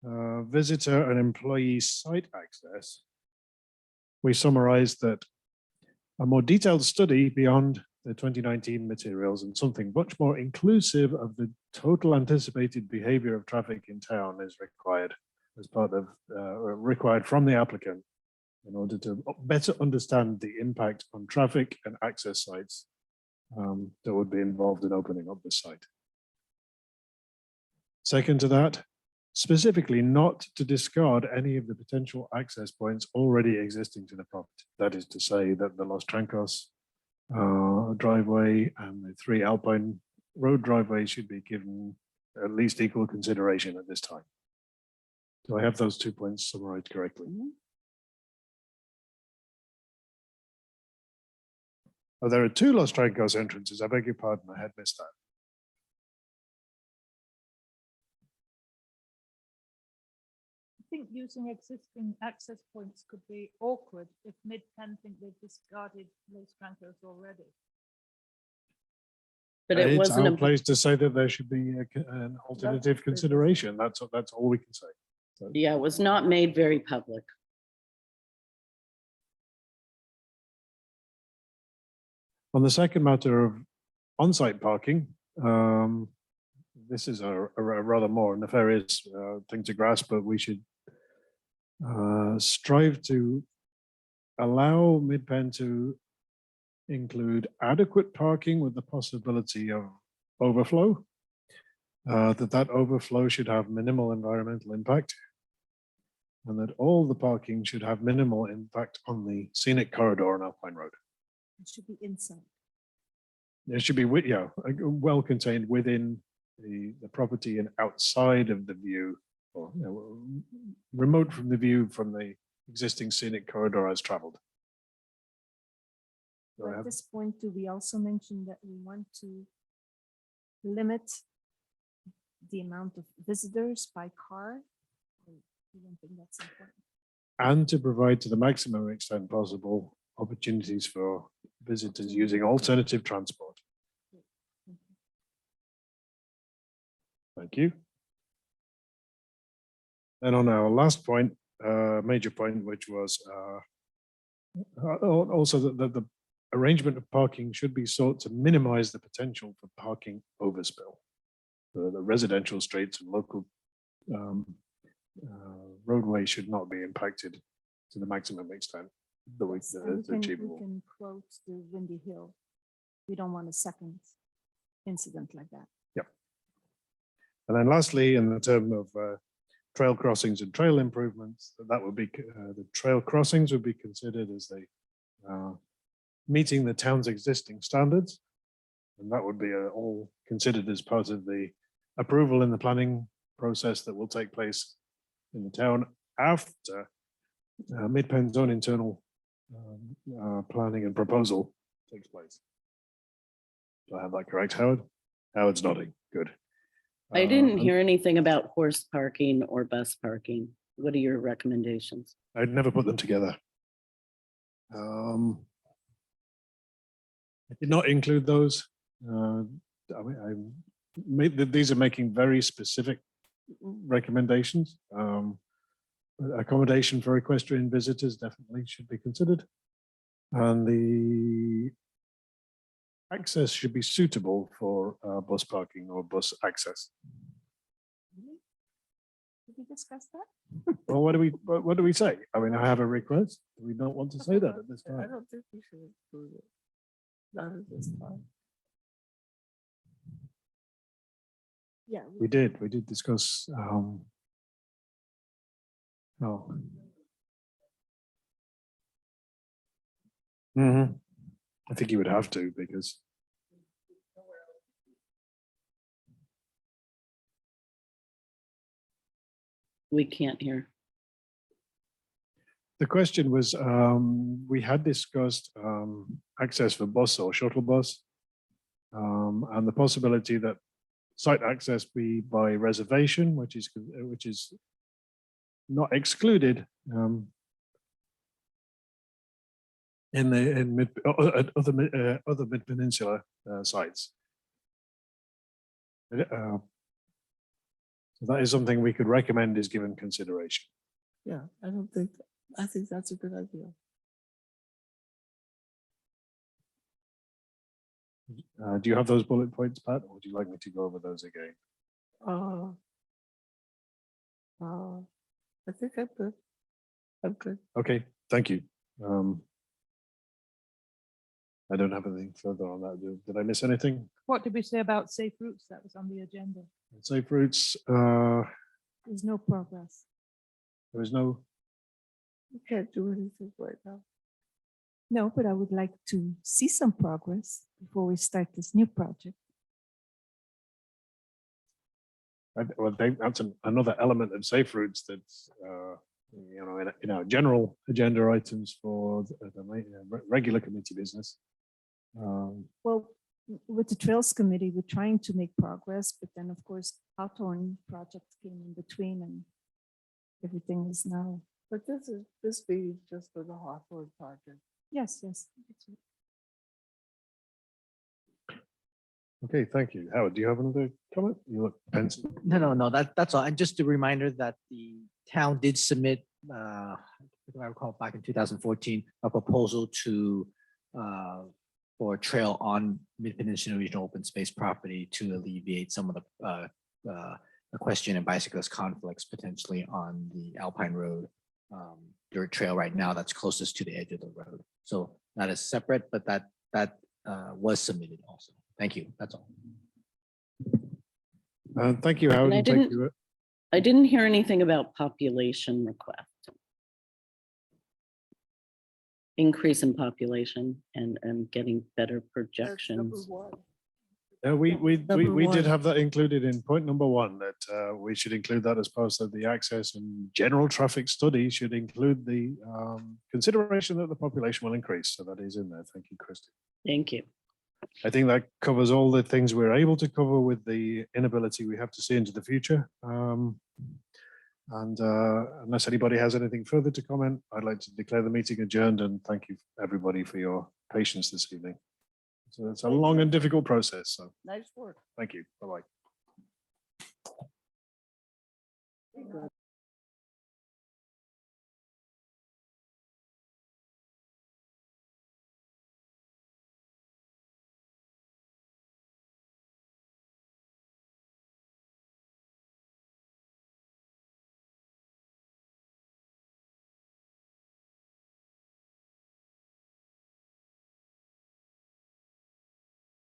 visitor and employee site access, we summarized that a more detailed study beyond the 2019 materials and something much more inclusive of the total anticipated behavior of traffic in town is required as part of required from the applicant in order to better understand the impact on traffic and access sites that would be involved in opening up the site. Second to that, specifically not to discard any of the potential access points already existing to the property. That is to say that the Los Trancos driveway and the 3 Alpine Road driveways should be given at least equal consideration at this time. Do I have those 2 points summarized correctly? Oh, there are 2 Los Trancos entrances. I beg your pardon, I had missed that. I think using existing access points could be awkward if Mid-Penn think they've discarded Los Trancos already. But it It's wasn't our a, place to say that there should be an alternative consideration. That's all we can say. So, yeah, it was not made very public. on the second matter of on-site parking, this is a rather more nefarious thing to grasp, but we should strive to allow Mid-Penn to include adequate parking with the possibility of overflow, that overflow should have minimal environmental impact, and that all the parking should have minimal impact on the scenic corridor on Alpine Road. It should be inside. It should be, well contained within the property and outside of the view, or remote from the view from the existing scenic corridor as traveled. At this point, do we also mention that we want to limit the amount of visitors by car? Or you don't think that's important? And to provide to the maximum extent possible opportunities for visitors using alternative transport. Thank you. And on our last point, major point, which was also that the arrangement of parking should be sought to minimize the potential for parking overspill. The residential streets and local roadways should not be impacted to the maximum extent that Yes, and it's achievable. we can quote the Windy Hill. We don't want a second incident like that. Yep. And then lastly, in the term of trail crossings and trail improvements, that would be the trail crossings would be considered as they meeting the town's existing standards. And that would be all considered as part of the approval in the planning process that will take place in the town after Mid-Penn's own internal planning and proposal takes place. Do I have that correct, Howard? Howard's nodding. Good. I didn't hear anything about horse parking or bus parking. What are your recommendations? I'd never put them together. I did not include those. These are making very specific recommendations. Accommodation for equestrian visitors definitely should be considered. And the access should be suitable for bus parking or bus access. Did we discuss that? Well, what do we say? I mean, I have a request. Do we not want to say that at this time? don't think we should include it. Not at this time. Yeah. We did discuss I think you would have to, because We can't hear. The question was, we had discussed access for bus or shuttle bus, and the possibility that site access be by reservation, which is not excluded in other mid peninsula sites. So that is something we could recommend is given consideration. Yeah, I think that's a good idea. Do you have those bullet points, Pat, or would you like me to go over those again? I think I'm good. I'm good. Okay, thank you. I don't have anything further on that. Did I miss anything? What did we say about safe routes? That was on the agenda. Safe routes, There's no progress. there is no, We can't do anything right now. No, but I would like to see some progress before we start this new project. well, that's another element of safe routes that's, in our general agenda items for the regular committee business. Well, with the Trails Committee, we're trying to make progress, but then of course, Hawthorne project came in between and everything is now, But this meeting just for the Hawthorne project. yes, yes. that's right. Okay, thank you. Howard, do you have another comment? You look pensive. No, that's all. And just a reminder that the town did submit, if I recall back in 2014, a proposal to, for a trail on Mid-Peninsula Regional Open Space property to alleviate some of the equestrian and bicyclist conflicts potentially on the Alpine Road dirt trail right now that's closest to the edge of the road. So that is separate, but that was submitted also. Thank you. That's all. Thank you, Howard. I and thank didn't- you. I didn't hear anything about population request. Increase in population and getting better That's number projections. one. We Number did one. have that included in point number one, that we should include that as part of the access and general traffic study should include the consideration that the population will increase. So that is in there. Thank you, Christy. Thank you. I think that covers all the things we're able to cover with the inability we have to see into the future. Unless anybody has anything further to comment, I'd like to declare the meeting adjourned and thank you everybody for your patience this evening. So it's a long and difficult process. So Nice work. thank you. Bye-bye.